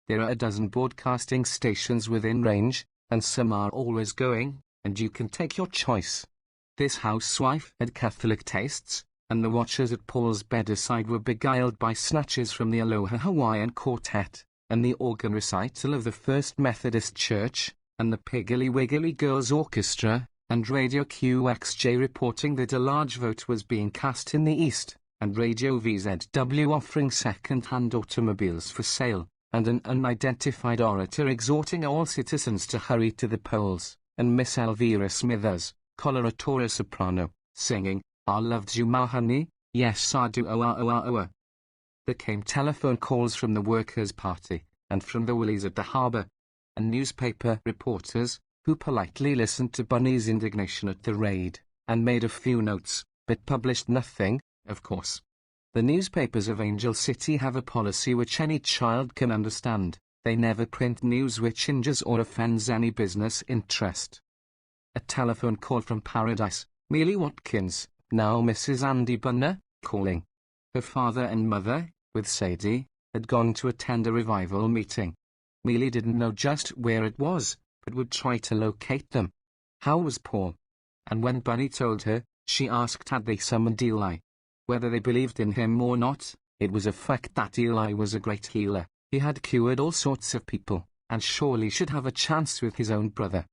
There are a dozen broadcasting stations within range, and some are always going, and you can take your choice. This housewife had Catholic tastes, and the watchers at Paul's bedside were beguiled by snatches from the Aloha Hawaiian Quartet, and the organ recital of the First Methodist Church, and the Piggly Wiggly Girls Orchestra, and Radio QXJ reporting that a large vote was being cast in the East, and Radio VZW offering second-hand automobiles for sale, and an unidentified orator exhorting all citizens to hurry to the polls, and Miss Elvira Smithers, coloratura soprano, singing, "I loved you ma honey, yes I do oa oa oa." There came telephone calls from the Workers' Party, and from the Willies at the harbour, and newspaper reporters, who politely listened to Bunny's indignation at the raid, and made a few notes, but published nothing, of course. The newspapers of Angel City have a policy which any child can understand. They never print news which injures or offends any business interest. A telephone call from Paradise. Millie Watkins, now Mrs. Andy Bunner, calling. Her father and mother, with Sadie, had gone to attend a revival meeting. Millie didn't know just where it was, but would try to locate them. How was Paul? And when Bunny told her, she asked had they summoned Eli. Whether they believed in him or not, it was a fact that Eli was a great healer. He had cured all sorts of people, and surely should have a chance with his own brother.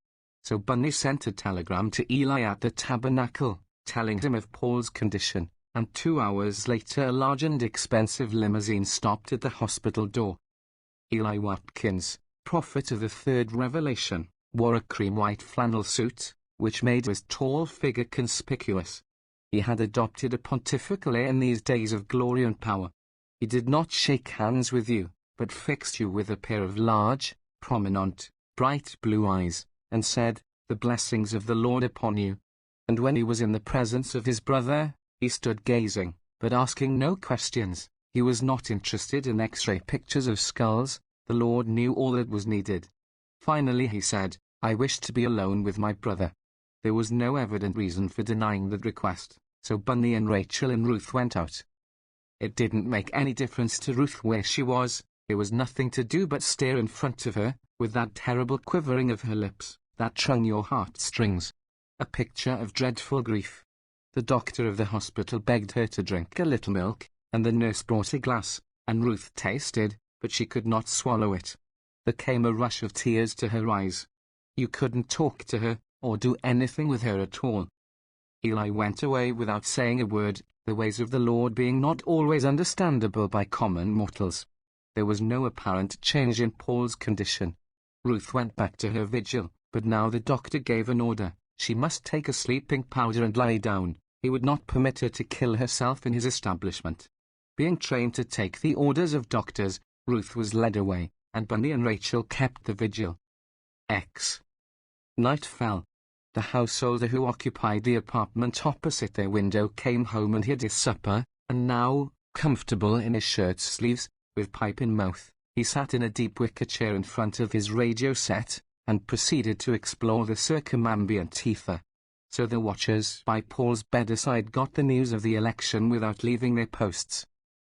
So Bunny sent a telegram to Eli at the tabernacle, telling him of Paul's condition, and 2 hours later a large and expensive limousine stopped at the hospital door. Eli Watkins, prophet of the third revelation, wore a cream-white flannel suit, which made his tall figure conspicuous. He had adopted a pontifical air in these days of glory and power. He did not shake hands with you, but fixed you with a pair of large, prominent, bright blue eyes, and said, "The blessings of the Lord upon you." and when he was in the presence of his brother, he stood gazing, but asking no questions. He was not interested in X-ray pictures of skulls. The Lord knew all that was needed. Finally he said, "I wish to be alone with my brother." There was no evident reason for denying that request, so Bunny and Rachel and Ruth went out. It didn't make any difference to Ruth where she was. There was nothing to do but stare in front of her, with that terrible quivering of her lips, that wrung your heartstrings. A picture of dreadful grief. The doctor of the hospital begged her to drink a little milk, and the nurse brought a glass, and Ruth tasted, but she could not swallow it. There came a rush of tears to her eyes. You couldn't talk to her, or do anything with her at all. Eli went away without saying a word, the ways of the Lord being not always understandable by common mortals. There was no apparent change in Paul's condition. Ruth went back to her vigil, but now the doctor gave an order. She must take a sleeping powder and lie down. He would not permit her to kill herself in his establishment. Being trained to take the orders of doctors, Ruth was led away, and Bunny and Rachel kept the vigil. Night fell. The householder who occupied the apartment opposite their window came home and hid his supper, and now, comfortable in his shirt sleeves, with pipe in mouth, he sat in a deep wicker chair in front of his radio set, and proceeded to explore the circumambient ether. So the watchers by Paul's bedside got the news of the election without leaving their posts.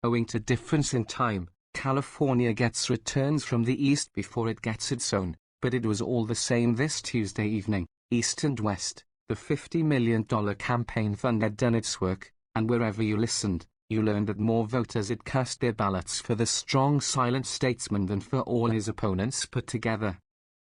Owing to difference in time, California gets returns from the East before it gets its own, but it was all the same this Tuesday evening. East and West, the $50 million campaign fund had done its work, and wherever you listened, you learned that more voters had cast their ballots for the strong silent statesman than for all his opponents put together.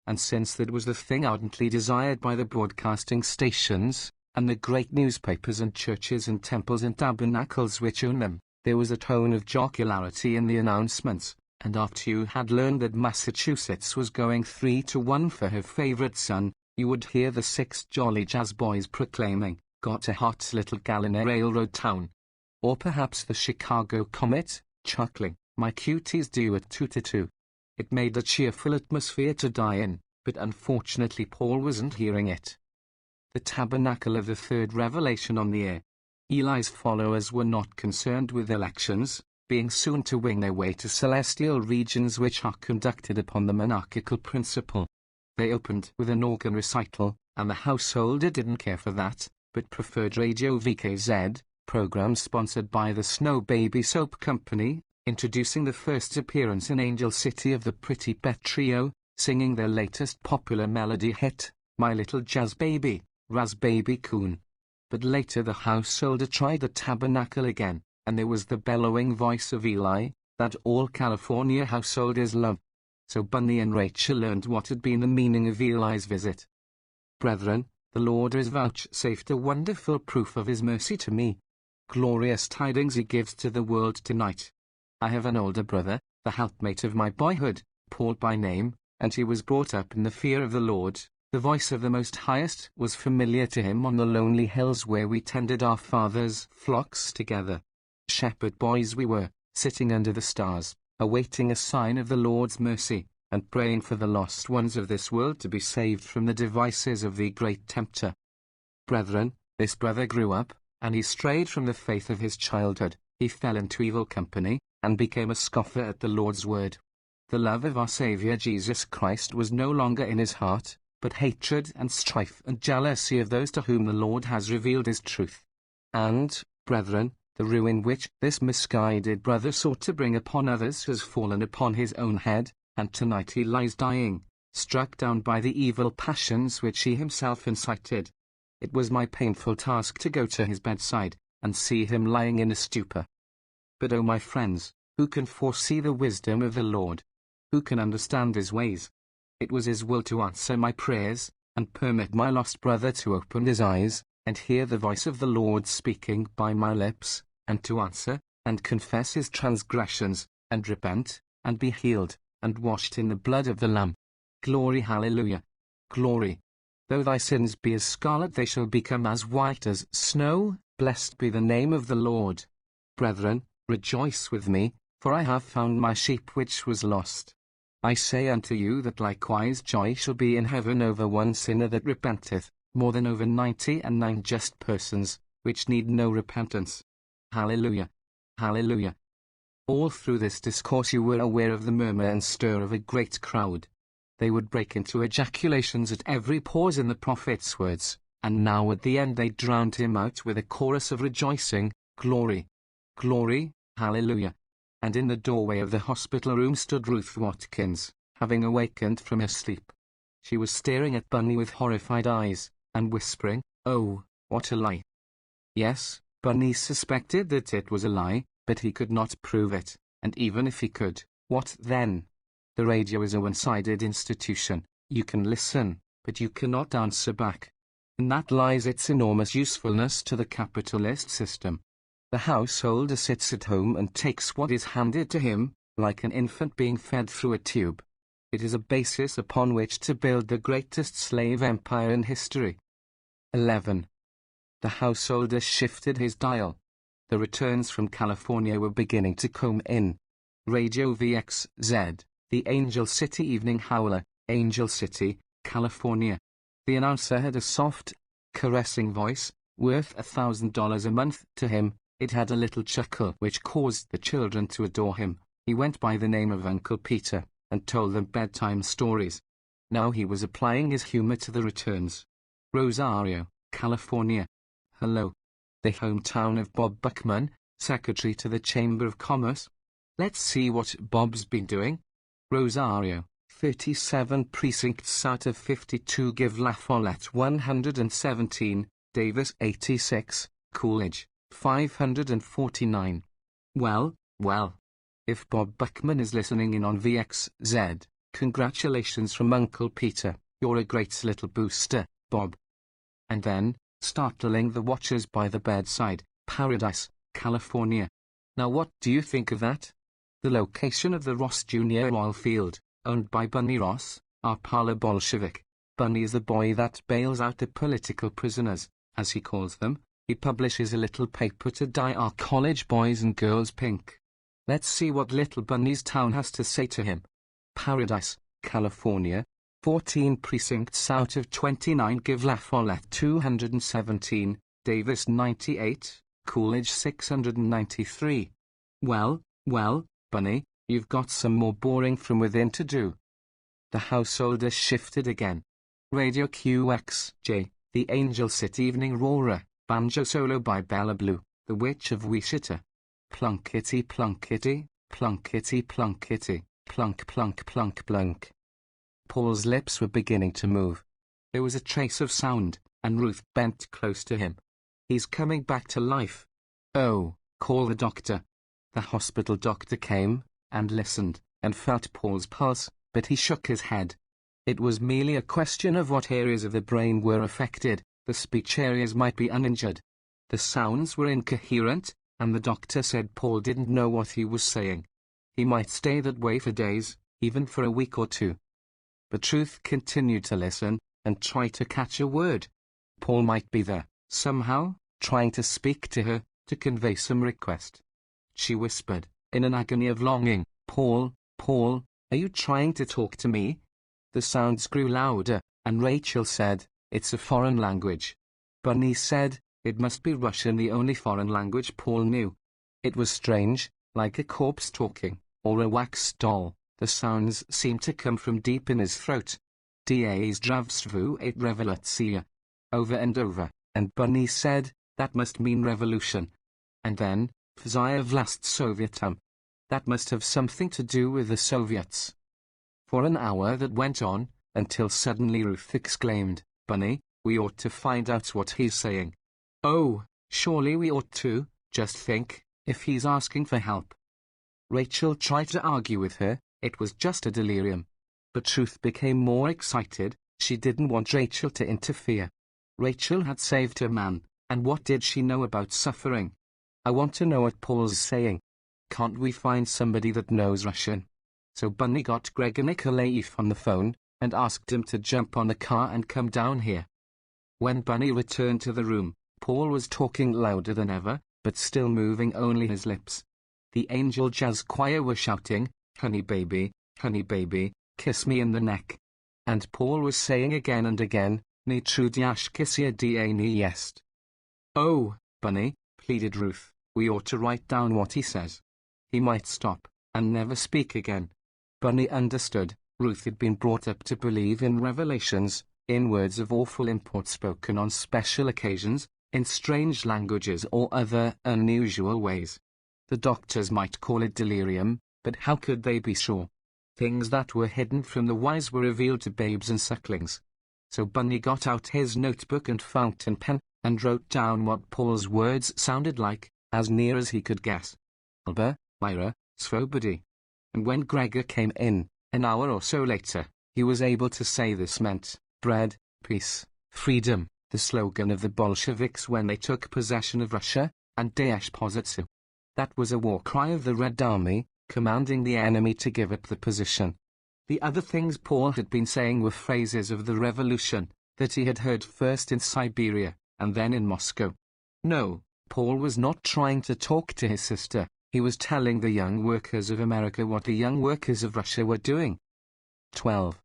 And since that was the thing ardently desired by the broadcasting stations, and the great newspapers and churches and temples and tabernacles which own them, there was a tone of jocularity in the announcements, and after you had learned that Massachusetts was going 3-1 for her favorite son, you would hear the 6 jolly jazz boys proclaiming, "Got a hot little gal in a railroad town." Or perhaps the Chicago Comet, chuckling, "My cutie's due at 2-2. It made a cheerful atmosphere to die in, but unfortunately Paul wasn't hearing it. The tabernacle of the third revelation on the air. Eli's followers were not concerned with elections, being soon to wing their way to celestial regions which are conducted upon the monarchical principle. They opened with an organ recital, and the householder didn't care for that, but preferred Radio VKZ, program sponsored by the Snow Baby Soap Company, introducing the first appearance in Angel City of the Pretty Pet Trio, singing their latest popular melody hit, My Little Jazz Baby, Raz Baby Coon. But later the householder tried the tabernacle again, and there was the bellowing voice of Eli, that all California householders love. So Bunny and Rachel learned what had been the meaning of Eli's visit. Brethren, the Lord has vouchsafed a wonderful proof of his mercy to me. Glorious tidings he gives to the world tonight. I have an older brother, the helpmate of my boyhood, Paul by name, and he was brought up in the fear of the Lord. The voice of the Most Highest was familiar to him on the lonely hills where we tended our fathers' flocks together. Shepherd boys we were, sitting under the stars, awaiting a sign of the Lord's mercy, and praying for the lost ones of this world to be saved from the devices of the great tempter. Brethren, this brother grew up, and he strayed from the faith of his childhood. He fell into evil company, and became a scoffer at the Lord's word. The love of our Saviour Jesus Christ was no longer in his heart, but hatred and strife and jealousy of those to whom the Lord has revealed his truth. And, brethren, the ruin which this misguided brother sought to bring upon others has fallen upon his own head, and tonight he lies dying, struck down by the evil passions which he himself incited. It was my painful task to go to his bedside, and see him lying in a stupor. But O my friends, who can foresee the wisdom of the Lord? Who can understand his ways? It was his will to answer my prayers, and permit my lost brother to open his eyes, and hear the voice of the Lord speaking by my lips, and to answer, and confess his transgressions, and repent, and be healed, and washed in the blood of the Lamb. Glory, hallelujah. Glory. Though thy sins be as scarlet, they shall become as white as snow. Blessed be the name of the Lord. Brethren, rejoice with me, for I have found my sheep which was lost. I say unto you that likewise joy shall be in heaven over one sinner that repenteth, more than over 99 just persons, which need no repentance. Hallelujah! Hallelujah! All through this discourse you were aware of the murmur and stir of a great crowd. They would break into ejaculations at every pause in the prophet's words, and now at the end they drowned him out with a chorus of rejoicing, "Glory! Glory! Hallelujah!" And in the doorway of the hospital room stood Ruth Watkins, having awakened from her sleep. She was staring at Bunny with horrified eyes, and whispering, "Oh, what a lie!" Yes, Bunny suspected that it was a lie, but he could not prove it, and even if he could, what then? The radio is a one-sided institution. You can listen, but you cannot answer back. In that lies its enormous usefulness to the capitalist system. The householder sits at home and takes what is handed to him, like an infant being fed through a tube. It is a basis upon which to build the greatest slave empire in history. 11. The householder shifted his dial. The returns from California were beginning to come in. Radio VXZ, the Angel City Evening Howler, Angel City, California. The announcer had a soft, caressing voice, worth $1,000 a month to him. It had a little chuckle which caused the children to adore him. He went by the name of Uncle Peter, and told them bedtime stories. Now he was applying his humor to the returns. Rosario, California. Hello. The hometown of Bob Buckman, Secretary to the Chamber of Commerce. Let's see what Bob's been doing. Rosario, 37 precincts out of 52 give La Follette 117, Davis 86, Coolidge 549. Well, if Bob Buckman is listening in on VXZ, congratulations from Uncle Peter, you're a great little booster, Bob. And then, startling the watchers by the bedside, Paradise, California. Now what do you think of that? The location of the Ross Jr. oilfield, owned by Bunny Ross, our parlor Bolshevik. Bunny is the boy that bails out the political prisoners, as he calls them. He publishes a little paper to dye our college boys and girls pink. Let's see what little Bunny's town has to say to him. Paradise, California. 14 precincts out of 29 give La Follette 217, Davis 98, Coolidge 693. Well, Bunny, you've got some more boring from within to do. The householder shifted again. Radio QXJ, the Angel City Evening Roarer, banjo solo by Bella Blue, the Witch of Wichita. Plunkety plunkety, plunkety plunkety, plunk plunk plunk plunk. Paul's lips were beginning to move. There was a trace of sound, and Ruth bent close to him. He's coming back to life. Oh, call the doctor. The hospital doctor came, and listened, and felt Paul's pulse, but he shook his head. It was merely a question of what areas of the brain were affected. The speech areas might be uninjured. The sounds were incoherent, and the doctor said Paul didn't know what he was saying. He might stay that way for days, even for a week or two. But Ruth continued to listen, and try to catch a word. Paul might be there, somehow, trying to speak to her, to convey some request. She whispered, in an agony of longing, Paul, are you trying to talk to me? The sounds grew louder, and Rachel said, it's a foreign language. Bunny said, it must be Russian, the only foreign language Paul knew. It was strange, like a corpse talking, or a wax doll. The sounds seemed to come from deep in his throat. Das Zdravstvu et Revoluция. Over and over, and Bunny said, that must mean revolution. And then, Vzaya Vlast Sovietum. That must have something to do with the Soviets. For an hour that went on, until suddenly Ruth exclaimed, Bunny, we ought to find out what he's saying. Oh, surely we ought to. Just think, if he's asking for help. Rachel tried to argue with her. It was just a delirium. But Ruth became more excited. She didn't want Rachel to interfere. Rachel had saved her man, and what did she know about suffering? I want to know what Paul's saying. Can't we find somebody that knows Russian? So Bunny got Gregor Nikolaev on the phone, and asked him to jump on the car and come down here. When Bunny returned to the room, Paul was talking louder than ever, but still moving only his lips. The Angel Jazz Choir were shouting, honey baby, kiss me in the neck. And Paul was saying again and again, Ni trudiashkisia da ni jest. Oh, Bunny, pleaded Ruth, we ought to write down what he says. He might stop, and never speak again. Bunny understood. Ruth had been brought up to believe in revelations, in words of awful import spoken on special occasions, in strange languages or other unusual ways. The doctors might call it delirium, but how could they be sure? Things that were hidden from the wise were revealed to babes and sucklings. So Bunny got out his notebook and fountain pen, and wrote down what Paul's words sounded like, as near as he could guess. Alba, Myra, Svobody. And when Gregor came in, an hour or so later, he was able to say this meant bread, peace, freedom, the slogan of the Bolsheviks when they took possession of Russia, and Daesh Pozitsu. That was a war cry of the Red Army, commanding the enemy to give up the position. The other things Paul had been saying were phrases of the revolution, that he had heard first in Siberia, and then in Moscow. No, Paul was not trying to talk to his sister, he was telling the young workers of America what the young workers of Russia were doing. 12.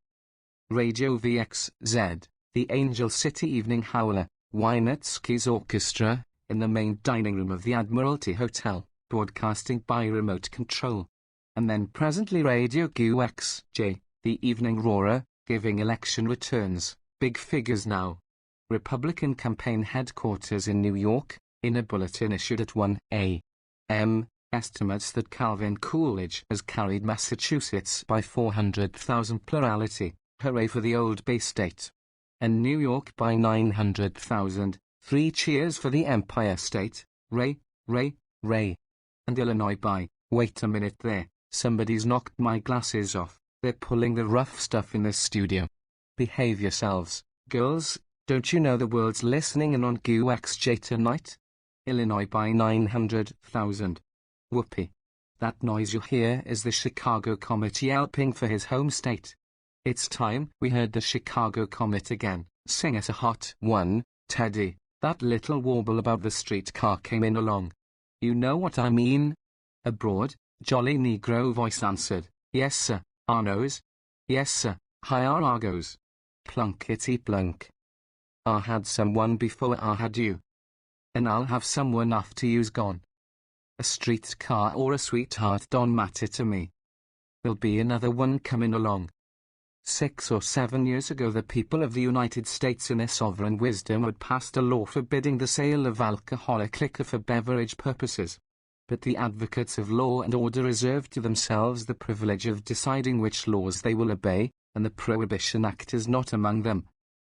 Radio VXZ, the Angel City Evening Howler, Wynetsky's Orchestra, in the main dining room of the Admiralty Hotel, broadcasting by remote control. And then presently Radio QXJ, the Evening Roarer, giving election returns, big figures now. Republican campaign headquarters in New York, in a bulletin issued at 1 a.m., estimates that Calvin Coolidge has carried Massachusetts by 400,000 plurality, hooray for the old Bay State. And New York by 900,000, 3 cheers for the Empire State, ray, ray, ray. And Illinois by, wait a minute there, somebody's knocked my glasses off, they're pulling the rough stuff in this studio. Behave yourselves, girls, don't you know the world's listening in on QXJ tonight? Illinois by 900,000. Whoopee. That noise you hear is the Chicago Comet yelping for his home state. It's time we heard the Chicago Comet again. Sing us a hot one, Teddy. That little warble about the streetcar came in along. You know what I mean? A broad, jolly Negro voice answered, yes sir, Arnos. Yes sir, hi Argos. Plunkety plunk. I had someone before I had you. And I'll have someone after you's gone. A streetcar or a sweetheart don't matter to me. There'll be another one coming along. 6 or 7 years ago the people of the United States in their sovereign wisdom had passed a law forbidding the sale of alcoholic liquor for beverage purposes. But the advocates of law and order reserved to themselves the privilege of deciding which laws they will obey, and the Prohibition Act is not among them.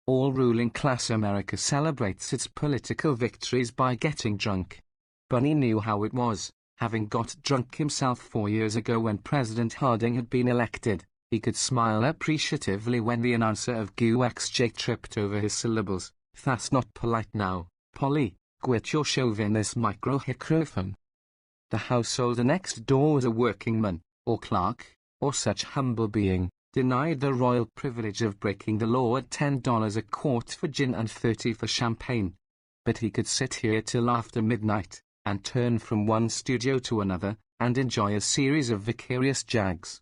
All ruling class America celebrates its political victories by getting drunk. Bunny knew how it was, having got drunk himself 4 years ago when President Harding had been elected. He could smile appreciatively when the announcer of QXJ tripped over his syllables. That's not polite now, Polly, quit your chauvinist micro-microphone. The householder next door was a workingman, or clerk, or such humble being, denied the royal privilege of breaking the law at $10 a quart for gin and $30 for champagne. But he could sit here till after midnight, and turn from one studio to another, and enjoy a series of vicarious jags.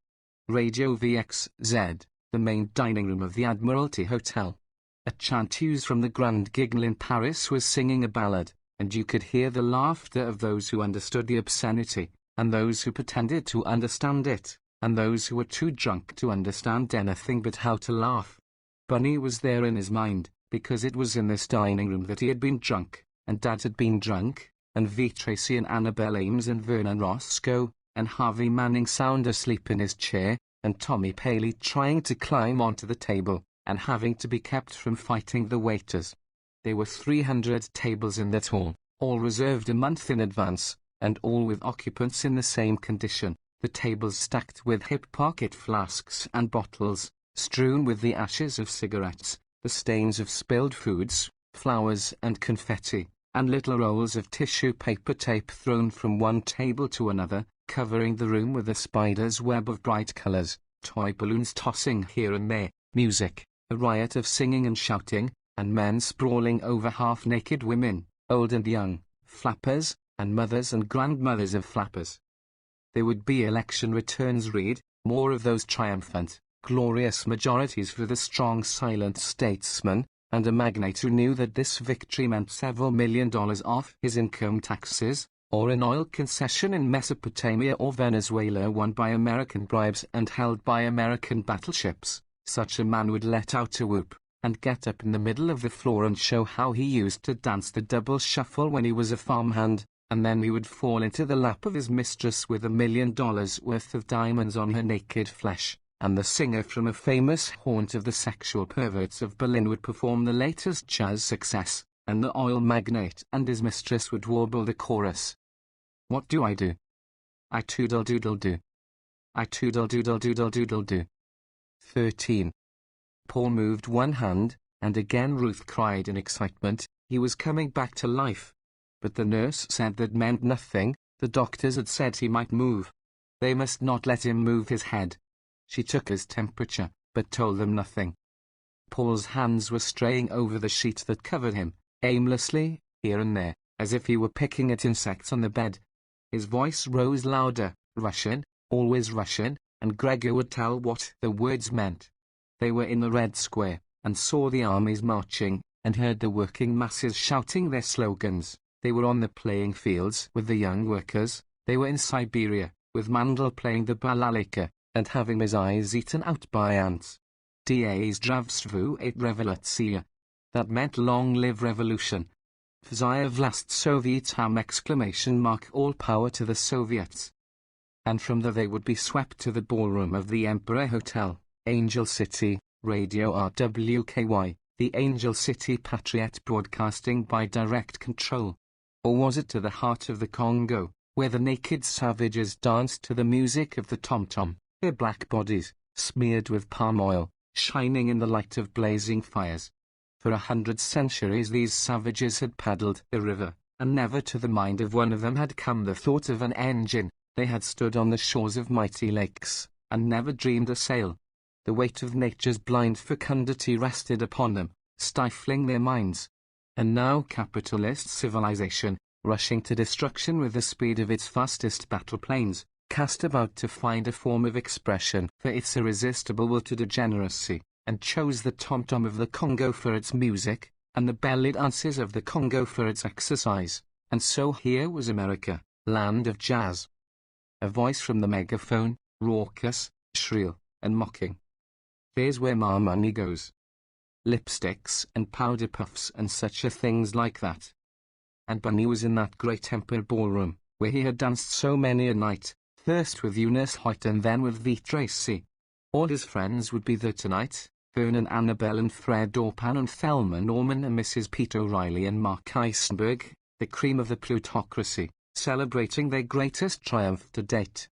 Radio VXZ, the main dining room of the Admiralty Hotel. A chanteuse from the Grand Guignol in Paris was singing a ballad, and you could hear the laughter of those who understood the obscenity, and those who pretended to understand it, and those who were too drunk to understand anything but how to laugh. Bunny was there in his mind, because it was in this dining room that he had been drunk, and Dad had been drunk, and V. Tracy and Annabel Ames and Vernon Roscoe, and Harvey Manning sound asleep in his chair, and Tommy Paley trying to climb onto the table, and having to be kept from fighting the waiters. There were 300 tables in that hall, all reserved a month in advance, and all with occupants in the same condition, the tables stacked with hip pocket flasks and bottles, strewn with the ashes of cigarettes, the stains of spilled foods, flowers and confetti, and little rolls of tissue paper tape thrown from one table to another, covering the room with a spider's web of bright colors, toy balloons tossing here and there, music, a riot of singing and shouting, and men sprawling over half-naked women, old and young, flappers, and mothers and grandmothers of flappers. There would be election returns read, more of those triumphant, glorious majorities for the strong silent statesman, and a magnate who knew that this victory meant several $1,000,000 off his income taxes, or an oil concession in Mesopotamia or Venezuela won by American bribes and held by American battleships, such a man would let out a whoop, and get up in the middle of the floor and show how he used to dance the double shuffle when he was a farmhand, and then he would fall into the lap of his mistress with $1,000,000 worth of diamonds on her naked flesh, and the singer from a famous haunt of the sexual perverts of Berlin would perform the latest jazz success, and the oil magnate and his mistress would warble the chorus. What do? I toodle-doodle-do. I toodle-doodle-doodle-doodle-do. 13. Paul moved one hand, and again Ruth cried in excitement. He was coming back to life. But the nurse said that meant nothing. The doctors had said he might move. They must not let him move his head. She took his temperature, but told them nothing. Paul's hands were straying over the sheet that covered him, aimlessly, here and there, as if he were picking at insects on the bed. His voice rose louder, Russian, always Russian, and Gregor would tell what the words meant. They were in the Red Square, and saw the armies marching, and heard the working masses shouting their slogans. They were on the playing fields with the young workers. They were in Siberia, with Mandel playing the balalaika, and having his eyes eaten out by ants. Zdravstvu et revolutsiya. That meant long live revolution. Vzaya vlast Sovietam! All power to the Soviets. And from there they would be swept to the ballroom of the Emperor Hotel, Angel City, Radio RWKY, the Angel City Patriot broadcasting by direct control. Or was it to the heart of the Congo, where the naked savages danced to the music of the tom-tom, their black bodies, smeared with palm oil, shining in the light of blazing fires? For 100 centuries these savages had paddled the river, and never to the mind of one of them had come the thought of an engine. They had stood on the shores of mighty lakes, and never dreamed a sail. The weight of nature's blind fecundity rested upon them, stifling their minds. And now capitalist civilization, rushing to destruction with the speed of its fastest battle planes, cast about to find a form of expression for its irresistible will to degeneracy, and chose the tom-tom of the Congo for its music, and the belly dances of the Congo for its exercise. And so here was America, land of jazz. A voice from the megaphone, raucous, shrill, and mocking. There's where my money goes. Lipsticks and powder puffs and such a things like that. And Bunny was in that great Emperor ballroom, where he had danced so many a night, first with Eunice Hoyt and then with V. Tracy. All his friends would be there tonight, Vernon, Annabelle and Fred Orpan and Thelma Norman and Mrs. Pete O'Reilly and Mark Eisenberg, the cream of the plutocracy, celebrating their greatest triumph to date.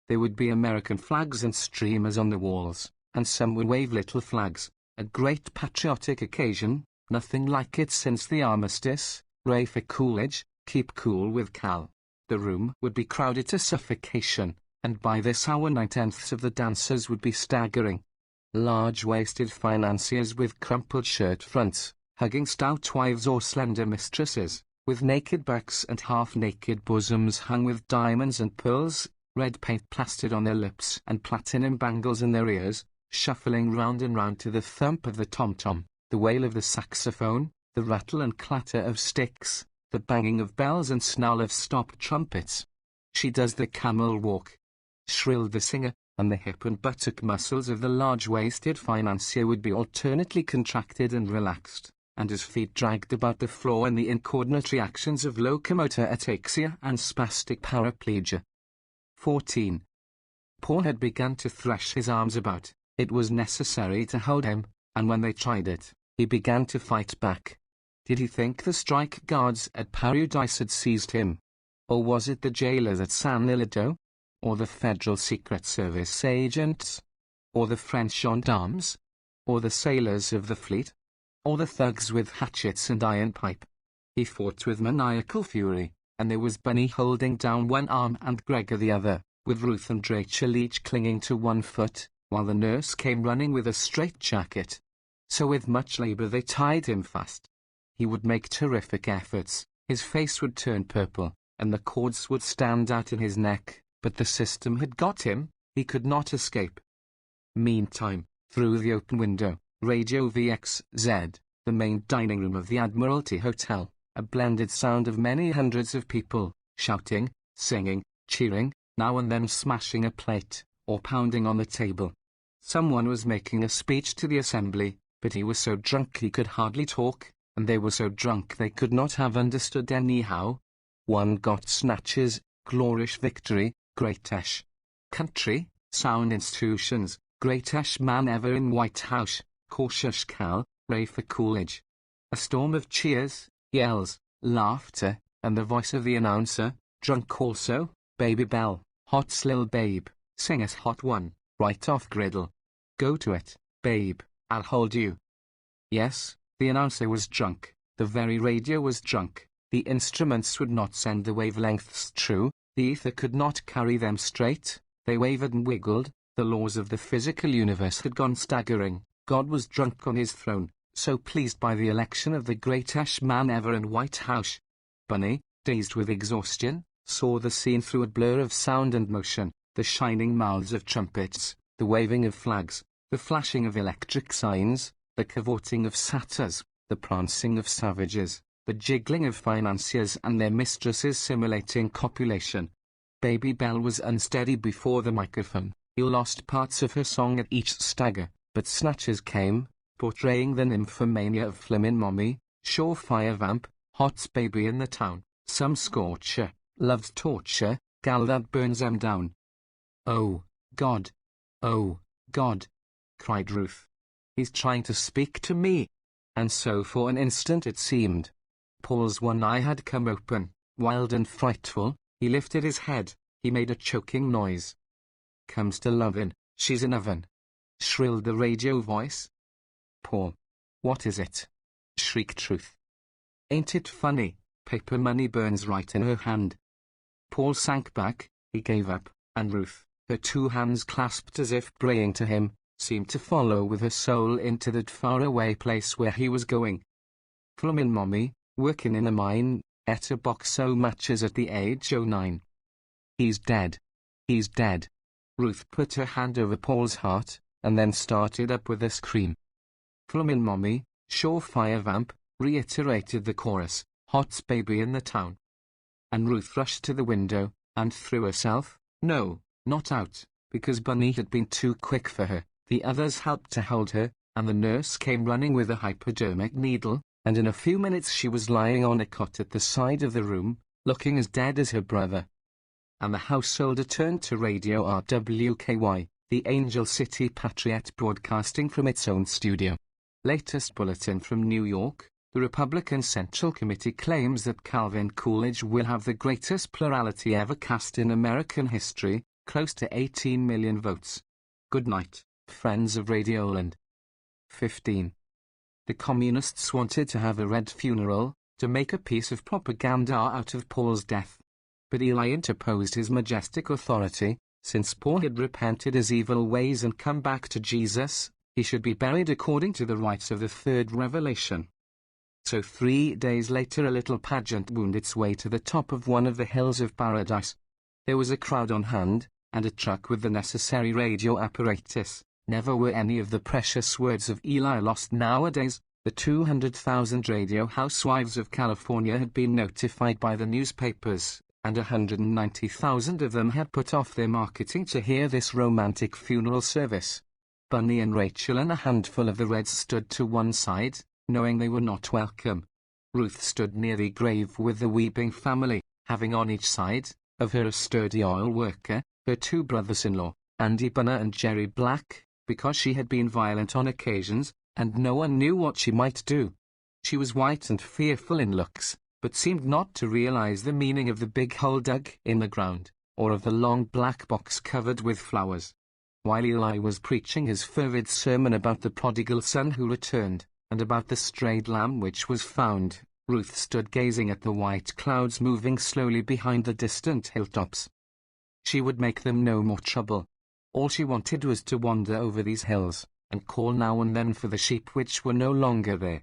There would be American flags and streamers on the walls, and some would wave little flags. A great patriotic occasion, nothing like it since the armistice. Ray for Coolidge, keep cool with Cal. The room would be crowded to suffocation, and by this hour 9/10 of the dancers would be staggering. Large-waisted financiers with crumpled shirt fronts, hugging stout wives or slender mistresses, with naked backs and half-naked bosoms hung with diamonds and pearls, red paint plastered on their lips and platinum bangles in their ears, shuffling round and round to the thump of the tom-tom, the wail of the saxophone, the rattle and clatter of sticks, the banging of bells and snarl of stopped trumpets. She does the camel walk, shrilled the singer, and the hip and buttock muscles of the large-waisted financier would be alternately contracted and relaxed, and his feet dragged about the floor in the incoordinate reactions of locomotor ataxia and spastic paraplegia. 14. Paul had begun to thresh his arms about. It was necessary to hold him, and when they tried it, he began to fight back. Did he think the strike guards at Paradise had seized him? Or was it the jailers at San Illido? Or the Federal Secret Service agents? Or the French gendarmes? Or the sailors of the fleet? Or the thugs with hatchets and iron pipe? He fought with maniacal fury, and there was Bunny holding down one arm and Gregor the other, with Ruth and Rachel each clinging to one foot, while the nurse came running with a straitjacket. So with much labor they tied him fast. He would make terrific efforts, his face would turn purple, and the cords would stand out in his neck, but the system had got him, he could not escape. Meantime, through the open window, Radio VXZ, the main dining room of the Admiralty Hotel, a blended sound of many hundreds of people, shouting, singing, cheering, now and then smashing a plate, or pounding on the table. Someone was making a speech to the assembly, but he was so drunk he could hardly talk, and they were so drunk they could not have understood anyhow. One got snatches, glorious victory, greatish country, sound institutions, greatish man ever in White House, cautious Cal, ray for Coolidge. A storm of cheers, yells, laughter, and the voice of the announcer, drunk also, Baby Bell, hot slill babe, sing us hot one, right off griddle. Go to it, babe, I'll hold you. Yes, the announcer was drunk, the very radio was drunk, the instruments would not send the wavelengths true, the ether could not carry them straight, they wavered and wiggled, the laws of the physical universe had gone staggering, God was drunk on his throne, so pleased by the election of the greatest man ever in White House. Bunny, dazed with exhaustion, saw the scene through a blur of sound and motion, the shining mouths of trumpets, the waving of flags, the flashing of electric signs, the cavorting of satyrs, the prancing of savages, the jiggling of financiers and their mistresses simulating copulation. Baby Bell was unsteady before the microphone. He lost parts of her song at each stagger, but snatches came, portraying the nymphomania of Flimmin' Mommy, surefire vamp, hot baby in the town, some scorcher, loves torture, gal that burns 'em down. Oh, God! Oh, God! Cried Ruth. He's trying to speak to me. And so for an instant it seemed. Paul's one eye had come open, wild and frightful, he lifted his head, he made a choking noise. Comes to lovin', she's an oven, shrilled the radio voice. Paul. What is it? Shrieked Ruth. Ain't it funny, paper money burns right in her hand. Paul sank back, he gave up, and Ruth, her two hands clasped as if praying to him, seemed to follow with her soul into that faraway place where he was going. Flimmin' Mommy, working in a mine, ate a box so much as at the age o' 9. He's dead. He's dead. Ruth put her hand over Paul's heart, and then started up with a scream. Flimmin' Mommy, surefire vamp, reiterated the chorus, hot baby in the town. And Ruth rushed to the window, and threw herself, no, not out, because Bunny had been too quick for her. The others helped to hold her, and the nurse came running with a hypodermic needle, and in a few minutes she was lying on a cot at the side of the room, looking as dead as her brother. And the householder turned to Radio RWKY, the Angel City Patriot broadcasting from its own studio. Latest bulletin from New York, the Republican Central Committee claims that Calvin Coolidge will have the greatest plurality ever cast in American history, close to 18 million votes. Good night, friends of Radioland. 15. The Communists wanted to have a red funeral, to make a piece of propaganda out of Paul's death. But Eli interposed his majestic authority. Since Paul had repented his evil ways and come back to Jesus, he should be buried according to the rites of the third revelation. So 3 days later a little pageant wound its way to the top of one of the hills of paradise. There was a crowd on hand, and a truck with the necessary radio apparatus. Never were any of the precious words of Eli lost nowadays. The 200,000 radio housewives of California had been notified by the newspapers, and 190,000 of them had put off their marketing to hear this romantic funeral service. Bunny and Rachel and a handful of the Reds stood to one side, knowing they were not welcome. Ruth stood near the grave with the weeping family, having on each side of her a sturdy oil worker, her two brothers-in-law, Andy Bunner and Jerry Black, because she had been violent on occasions, and no one knew what she might do. She was white and fearful in looks, but seemed not to realize the meaning of the big hole dug in the ground, or of the long black box covered with flowers. While Eli was preaching his fervid sermon about the prodigal son who returned, and about the strayed lamb which was found, Ruth stood gazing at the white clouds moving slowly behind the distant hilltops. She would make them no more trouble. All she wanted was to wander over these hills, and call now and then for the sheep which were no longer there.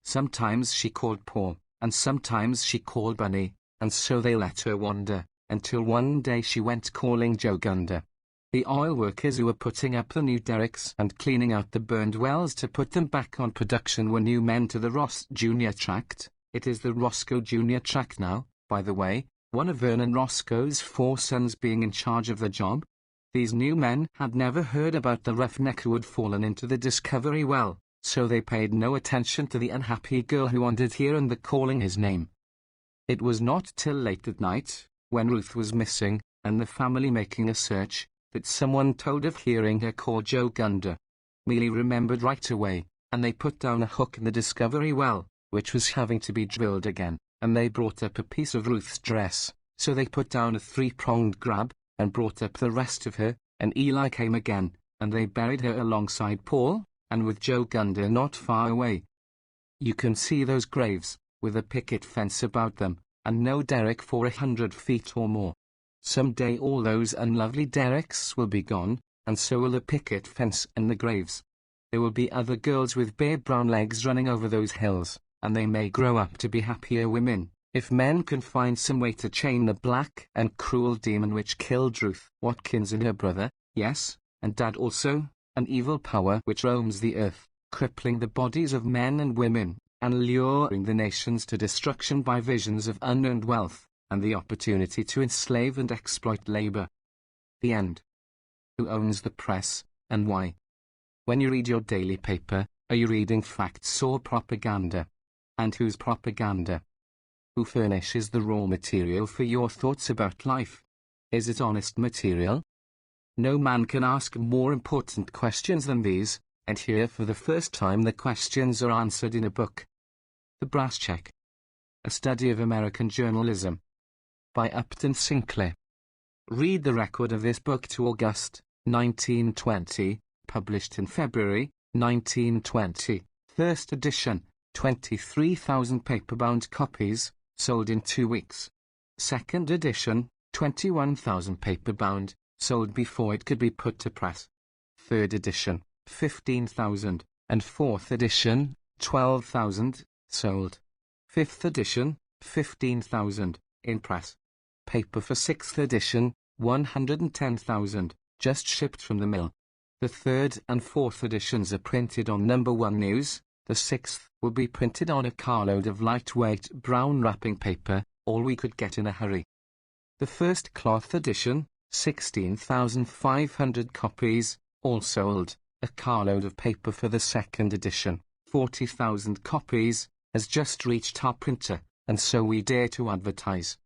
Sometimes she called Paul, and sometimes she called Bunny, and so they let her wander, until one day she went calling Joe Gunder. The oil workers who were putting up the new derricks and cleaning out the burned wells to put them back on production were new men to the Ross Jr. tract. It is the Roscoe Jr. tract now, by the way, one of Vernon Roscoe's 4 sons being in charge of the job. These new men had never heard about the roughneck who had fallen into the discovery well, so they paid no attention to the unhappy girl who wandered here and the calling his name. It was not till late at night, when Ruth was missing, and the family making a search, that someone told of hearing her call Joe Gunder. Mealy remembered right away, and they put down a hook in the discovery well, which was having to be drilled again, and they brought up a piece of Ruth's dress, so they put down a 3-pronged grab, and brought up the rest of her, and Eli came again, and they buried her alongside Paul, and with Joe Gunder not far away. You can see those graves, with a picket fence about them, and no derrick for 100 feet or more. Some day all those unlovely derricks will be gone, and so will the picket fence and the graves. There will be other girls with bare brown legs running over those hills, and they may grow up to be happier women, if men can find some way to chain the black and cruel demon which killed Ruth Watkins and her brother, yes, and Dad also, an evil power which roams the earth, crippling the bodies of men and women, and luring the nations to destruction by visions of unearned wealth, and the opportunity to enslave and exploit labor. The end. Who owns the press, and why? When you read your daily paper, are you reading facts or propaganda? And whose propaganda? Who furnishes the raw material for your thoughts about life? Is it honest material? No man can ask more important questions than these, and here for the first time the questions are answered in a book. The Brass Check. A Study of American Journalism. By Upton Sinclair. Read the record of this book to August, 1920, published in February, 1920, first edition, 23,000 paper-bound copies, sold in 2 weeks. Second edition, 21,000 paper-bound, sold before it could be put to press. Third edition, 15,000, and fourth edition, 12,000, sold. Fifth edition, 15,000, in press. Paper for sixth edition, 110,000, just shipped from the mill. The third and fourth editions are printed on number 1 news, the sixth will be printed on a carload of lightweight brown wrapping paper, all we could get in a hurry. The first cloth edition, 16,500 copies, all sold. A carload of paper for the second edition, 40,000 copies, has just reached our printer, and so we dare to advertise.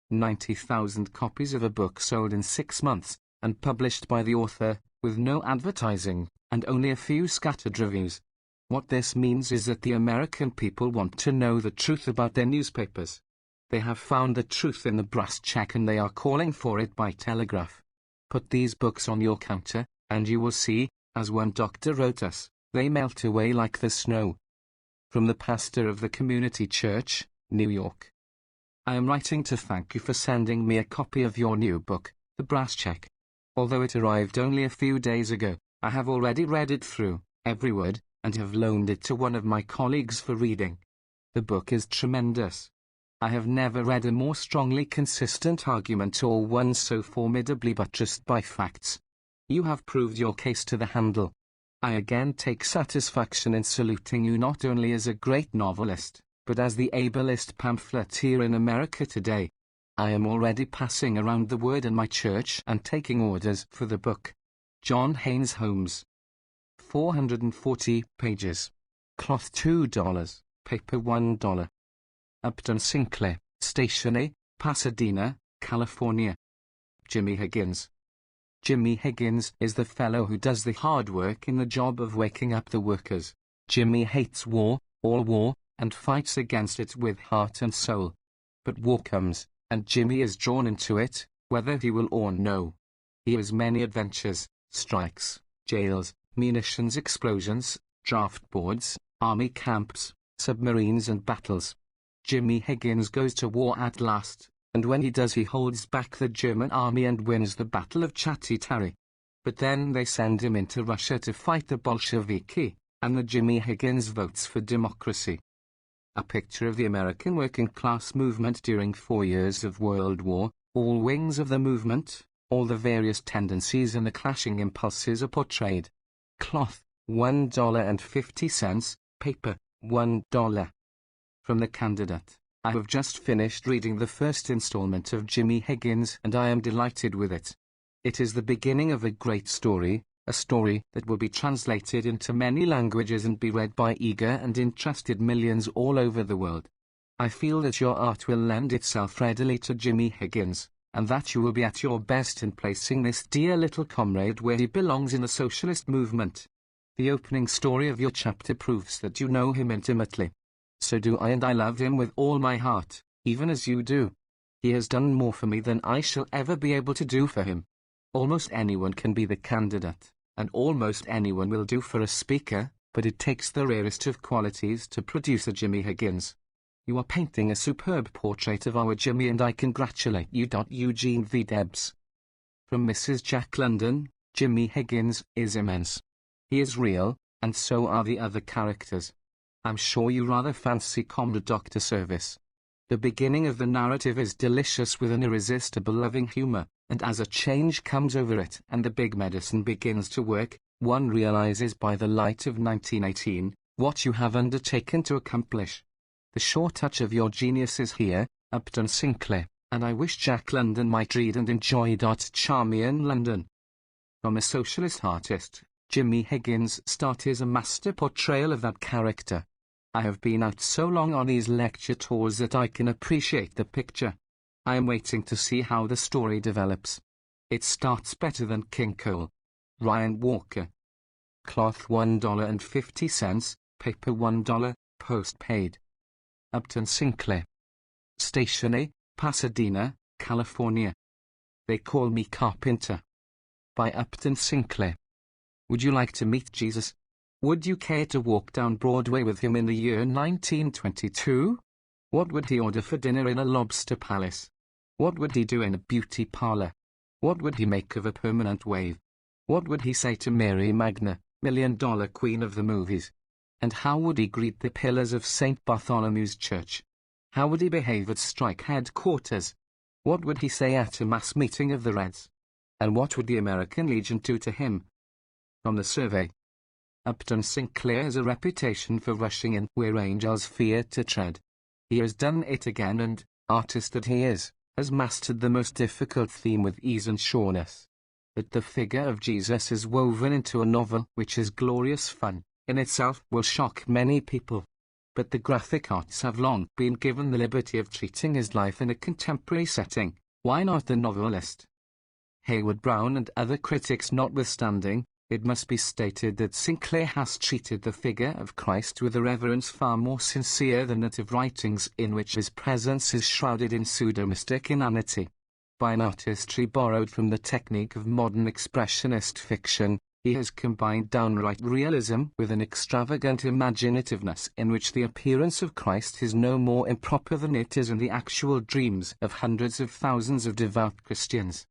90,000 copies of a book sold in 6 months, and published by the author, with no advertising, and only a few scattered reviews. What this means is that the American people want to know the truth about their newspapers. They have found the truth in the Brass Check and they are calling for it by telegraph. Put these books on your counter, and you will see, as one doctor wrote us, they melt away like the snow. From the pastor of the Community Church, New York. I am writing to thank you for sending me a copy of your new book, The Brass Check. Although it arrived only a few days ago, I have already read it through, every word, and have loaned it to one of my colleagues for reading. The book is tremendous. I have never read a more strongly consistent argument or one so formidably buttressed by facts. You have proved your case to the handle. I again take satisfaction in saluting you not only as a great novelist, but as the ablest pamphleteer in America today. I am already passing around the word in my church and taking orders for the book. John Haynes Holmes. 440 pages. Cloth $2, paper $1. Upton Sinclair, Station A, Pasadena, California. Jimmy Higgins. Jimmy Higgins is the fellow who does the hard work in the job of waking up the workers. Jimmy hates war, all war, and fights against it with heart and soul. But war comes, and Jimmy is drawn into it, whether he will or no. He has many adventures, strikes, jails, munitions explosions, draft boards, army camps, submarines and battles. Jimmy Higgins goes to war at last, and when he does he holds back the German army and wins the Battle of Chatti-Tari. But then they send him into Russia to fight the Bolsheviki, and the Jimmy Higgins votes for democracy. A picture of the American working class movement during 4 years of World War, all wings of the movement, All the various tendencies and the clashing impulses are portrayed. Cloth, $1.50, paper, $1. From the Candidate. I have just finished reading the first installment of Jimmy Higgins and I am delighted with it. It is the beginning of a great story, a story that will be translated into many languages and be read by eager and interested millions all over the world. I feel that your art will lend itself readily to Jimmy Higgins, and that you will be at your best in placing this dear little comrade where he belongs in the socialist movement. The opening story of your chapter proves that you know him intimately. So do I, and I love him with all my heart, even as you do. He has done more for me than I shall ever be able to do for him. Almost anyone can be the candidate, and almost anyone will do for a speaker, but it takes the rarest of qualities to produce a Jimmy Higgins. You are painting a superb portrait of our Jimmy and I congratulate you. Eugene V. Debs. From Mrs. Jack London, Jimmy Higgins is immense. He is real, and so are the other characters. I'm sure you rather fancy Comrade Dr. Service. The beginning of the narrative is delicious with an irresistible loving humor, and as a change comes over it and the big medicine begins to work, one realizes by the light of 1918, what you have undertaken to accomplish. The sure touch of your genius is here, Upton Sinclair, and I wish Jack London might read and enjoy. Charmian London. From a socialist artist, Jimmy Higgins' start is a master portrayal of that character. I have been out so long on these lecture tours that I can appreciate the picture. I am waiting to see how the story develops. It starts better than King Cole. Ryan Walker. Cloth $1.50, paper $1, post paid. Upton Sinclair. Station, Pasadena, California. They Call Me Carpenter. By Upton Sinclair. Would you like to meet Jesus? Would you care to walk down Broadway with him in the year 1922? What would he order for dinner in a lobster palace? What would he do in a beauty parlor? What would he make of a permanent wave? What would he say to Mary Magna, $1,000,000 queen of the movies? And how would he greet the pillars of St. Bartholomew's Church? How would he behave at strike headquarters? What would he say at a mass meeting of the Reds? And what would the American Legion do to him? From the survey. Upton Sinclair has a reputation for rushing in where angels fear to tread. He has done it again and, artist that he is, has mastered the most difficult theme with ease and sureness. That the figure of Jesus is woven into a novel which is glorious fun, in itself will shock many people. But the graphic arts have long been given the liberty of treating his life in a contemporary setting. Why not the novelist? Hayward Brown and other critics notwithstanding, it must be stated that Sinclair has treated the figure of Christ with a reverence far more sincere than that of writings in which his presence is shrouded in pseudo-mystic inanity. By an artistry borrowed from the technique of modern expressionist fiction, he has combined downright realism with an extravagant imaginativeness in which the appearance of Christ is no more improper than it is in the actual dreams of hundreds of thousands of devout Christians.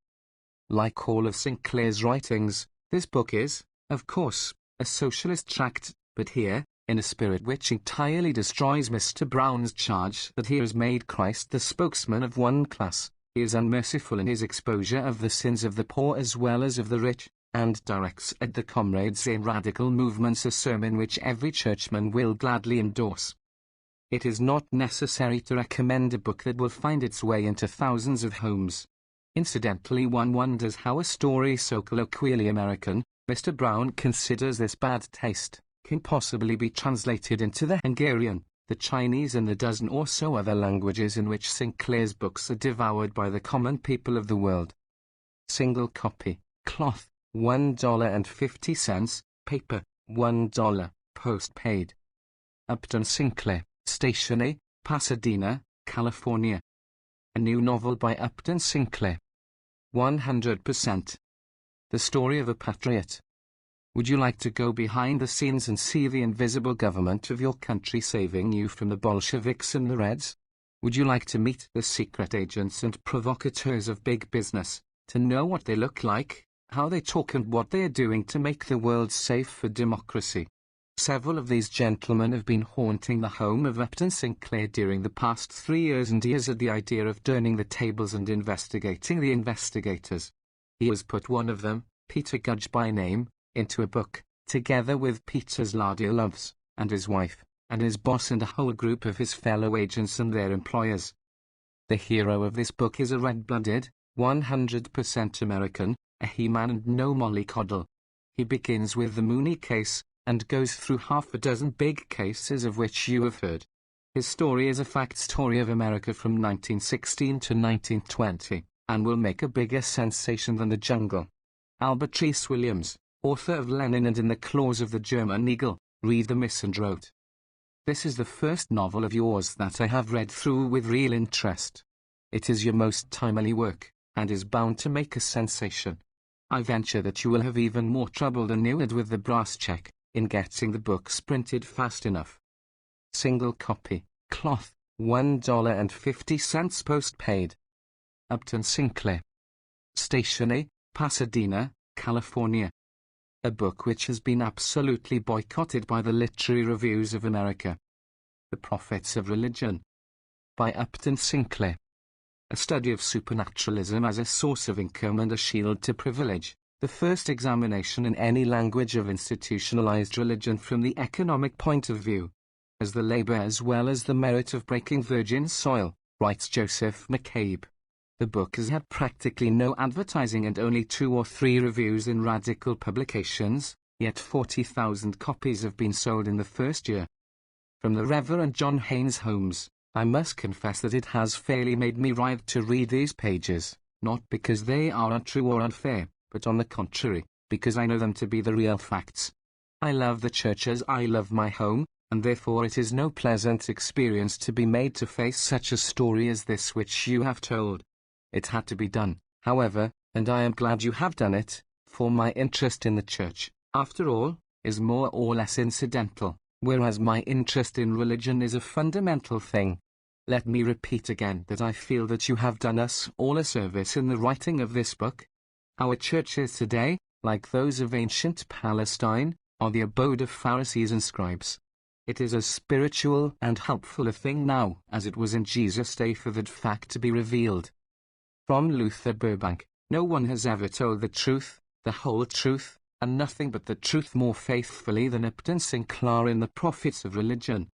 Like all of Sinclair's writings, this book is, of course, a socialist tract, but here, in a spirit which entirely destroys Mr. Brown's charge that he has made Christ the spokesman of one class, he is unmerciful in his exposure of the sins of the poor as well as of the rich, and directs at the comrades in radical movements a sermon which every churchman will gladly endorse. It is not necessary to recommend a book that will find its way into thousands of homes. Incidentally, one wonders how a story so colloquially American, Mr. Brown considers this bad taste, can possibly be translated into the Hungarian, the Chinese and the dozen or so other languages in which Sinclair's books are devoured by the common people of the world. Single copy, cloth, $1.50, paper, $1, post paid. Upton Sinclair, Station, Pasadena, California. A new novel by Upton Sinclair. 100%. The story of a patriot. Would you like to go behind the scenes and see the invisible government of your country saving you from the Bolsheviks and the Reds? Would you like to meet the secret agents and provocateurs of big business, to know what they look like, how they talk and what they are doing to make the world safe for democracy? Several of these gentlemen have been haunting the home of Upton Sinclair during the past 3 years, and he has had the idea of turning the tables and investigating the investigators. He has put one of them, Peter Gudge by name, into a book, together with Peter's larder loves, and his wife, and his boss and a whole group of his fellow agents and their employers. The hero of this book is a red-blooded, 100% American, a he-man and no mollycoddle. He begins with the Mooney case, and goes through half a dozen big cases of which you have heard. His story is a fact story of America from 1916 to 1920, and will make a bigger sensation than The Jungle. Albert Rees Williams, author of Lenin and In the Claws of the German Eagle, read the misanthrope. This is the first novel of yours that I have read through with real interest. It is your most timely work, and is bound to make a sensation. I venture that you will have even more trouble than you had with the brass check, in getting the books printed fast enough. Single copy, cloth, $1.50 postpaid. Upton Sinclair. Stationery, Pasadena, California. A book which has been absolutely boycotted by the literary reviews of America. The Prophets of Religion. By Upton Sinclair. A study of supernaturalism as a source of income and a shield to privilege. The first examination in any language of institutionalized religion from the economic point of view. As the labor as well as the merit of breaking virgin soil, writes Joseph McCabe. The book has had practically no advertising and only 2 or 3 reviews in radical publications, yet 40,000 copies have been sold in the first year. From the Reverend John Haynes Holmes, I must confess that it has fairly made me writhe to read these pages, not because they are untrue or unfair, but on the contrary, because I know them to be the real facts. I love the church as I love my home, and therefore it is no pleasant experience to be made to face such a story as this which you have told. It had to be done, however, and I am glad you have done it, for my interest in the church, after all, is more or less incidental, whereas my interest in religion is a fundamental thing. Let me repeat again that I feel that you have done us all a service in the writing of this book. Our churches today, like those of ancient Palestine, are the abode of Pharisees and scribes. It is as spiritual and helpful a thing now as it was in Jesus' day for that fact to be revealed. From Luther Burbank, no one has ever told the truth, the whole truth, and nothing but the truth more faithfully than Upton Sinclair in The Prophets of Religion.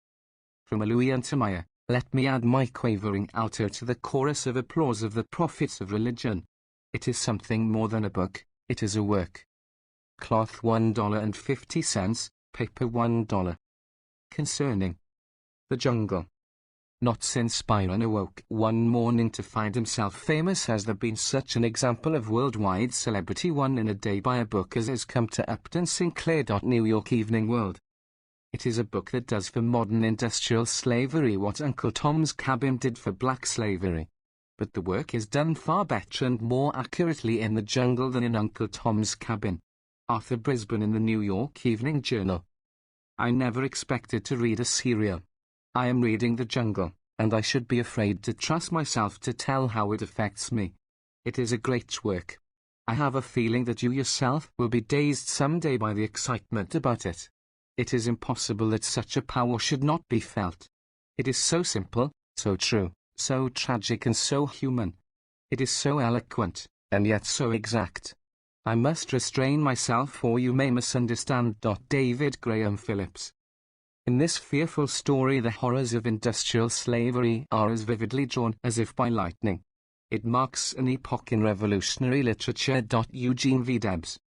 From Louis Untermeyer, let me add my quavering alto to the chorus of applause of The Prophets of Religion. It is something more than a book, it is a work. Cloth $1.50, paper $1. Concerning The Jungle. Not since Byron awoke one morning to find himself famous has there been such an example of worldwide celebrity won in a day by a book as has come to Upton Sinclair. New York Evening World. It is a book that does for modern industrial slavery what Uncle Tom's Cabin did for black slavery. But the work is done far better and more accurately in The Jungle than in Uncle Tom's Cabin. Arthur Brisbane in the New York Evening Journal. I never expected to read a serial. I am reading The Jungle, and I should be afraid to trust myself to tell how it affects me. It is a great work. I have a feeling that you yourself will be dazed someday by the excitement about it. It is impossible that such a power should not be felt. It is so simple, so true, so tragic and so human. It is so eloquent, and yet so exact. I must restrain myself or you may misunderstand. David Graham Phillips. In this fearful story the horrors of industrial slavery are as vividly drawn as if by lightning. It marks an epoch in revolutionary literature. Eugene V. Debs.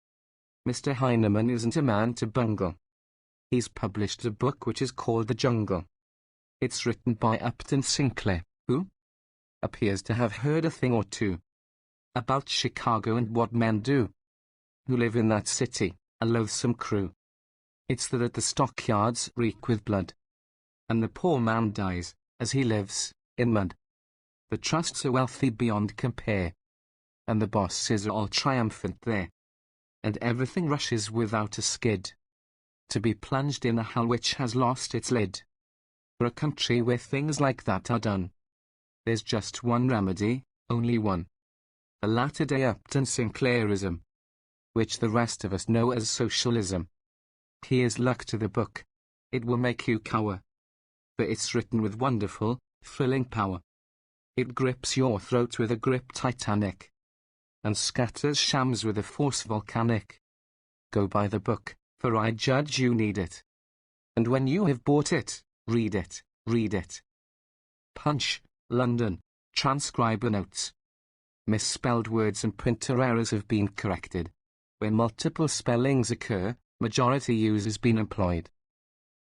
Mr. Heinemann isn't a man to bungle. He's published a book which is called The Jungle. It's written by Upton Sinclair, who appears to have heard a thing or two about Chicago and what men do who live in that city, a loathsome crew. It's that the stockyards reek with blood, and the poor man dies, as he lives, in mud. The trusts are wealthy beyond compare, and the bosses are all triumphant there, and everything rushes without a skid, to be plunged in a hell which has lost its lid. For a country where things like that are done, there's just one remedy, only one. The latter-day Upton Sinclairism, which the rest of us know as socialism. Here's luck to the book. It will make you cower. For it's written with wonderful, thrilling power. It grips your throat with a grip titanic. and scatters shams with a force volcanic. Go buy the book, for I judge you need it. And when you have bought it, read it, read it. Punch, London, transcriber notes. Misspelled words and printer errors have been corrected. Where multiple spellings occur, majority use has been employed.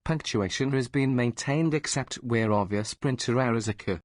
Punctuation has been maintained except where obvious printer errors occur.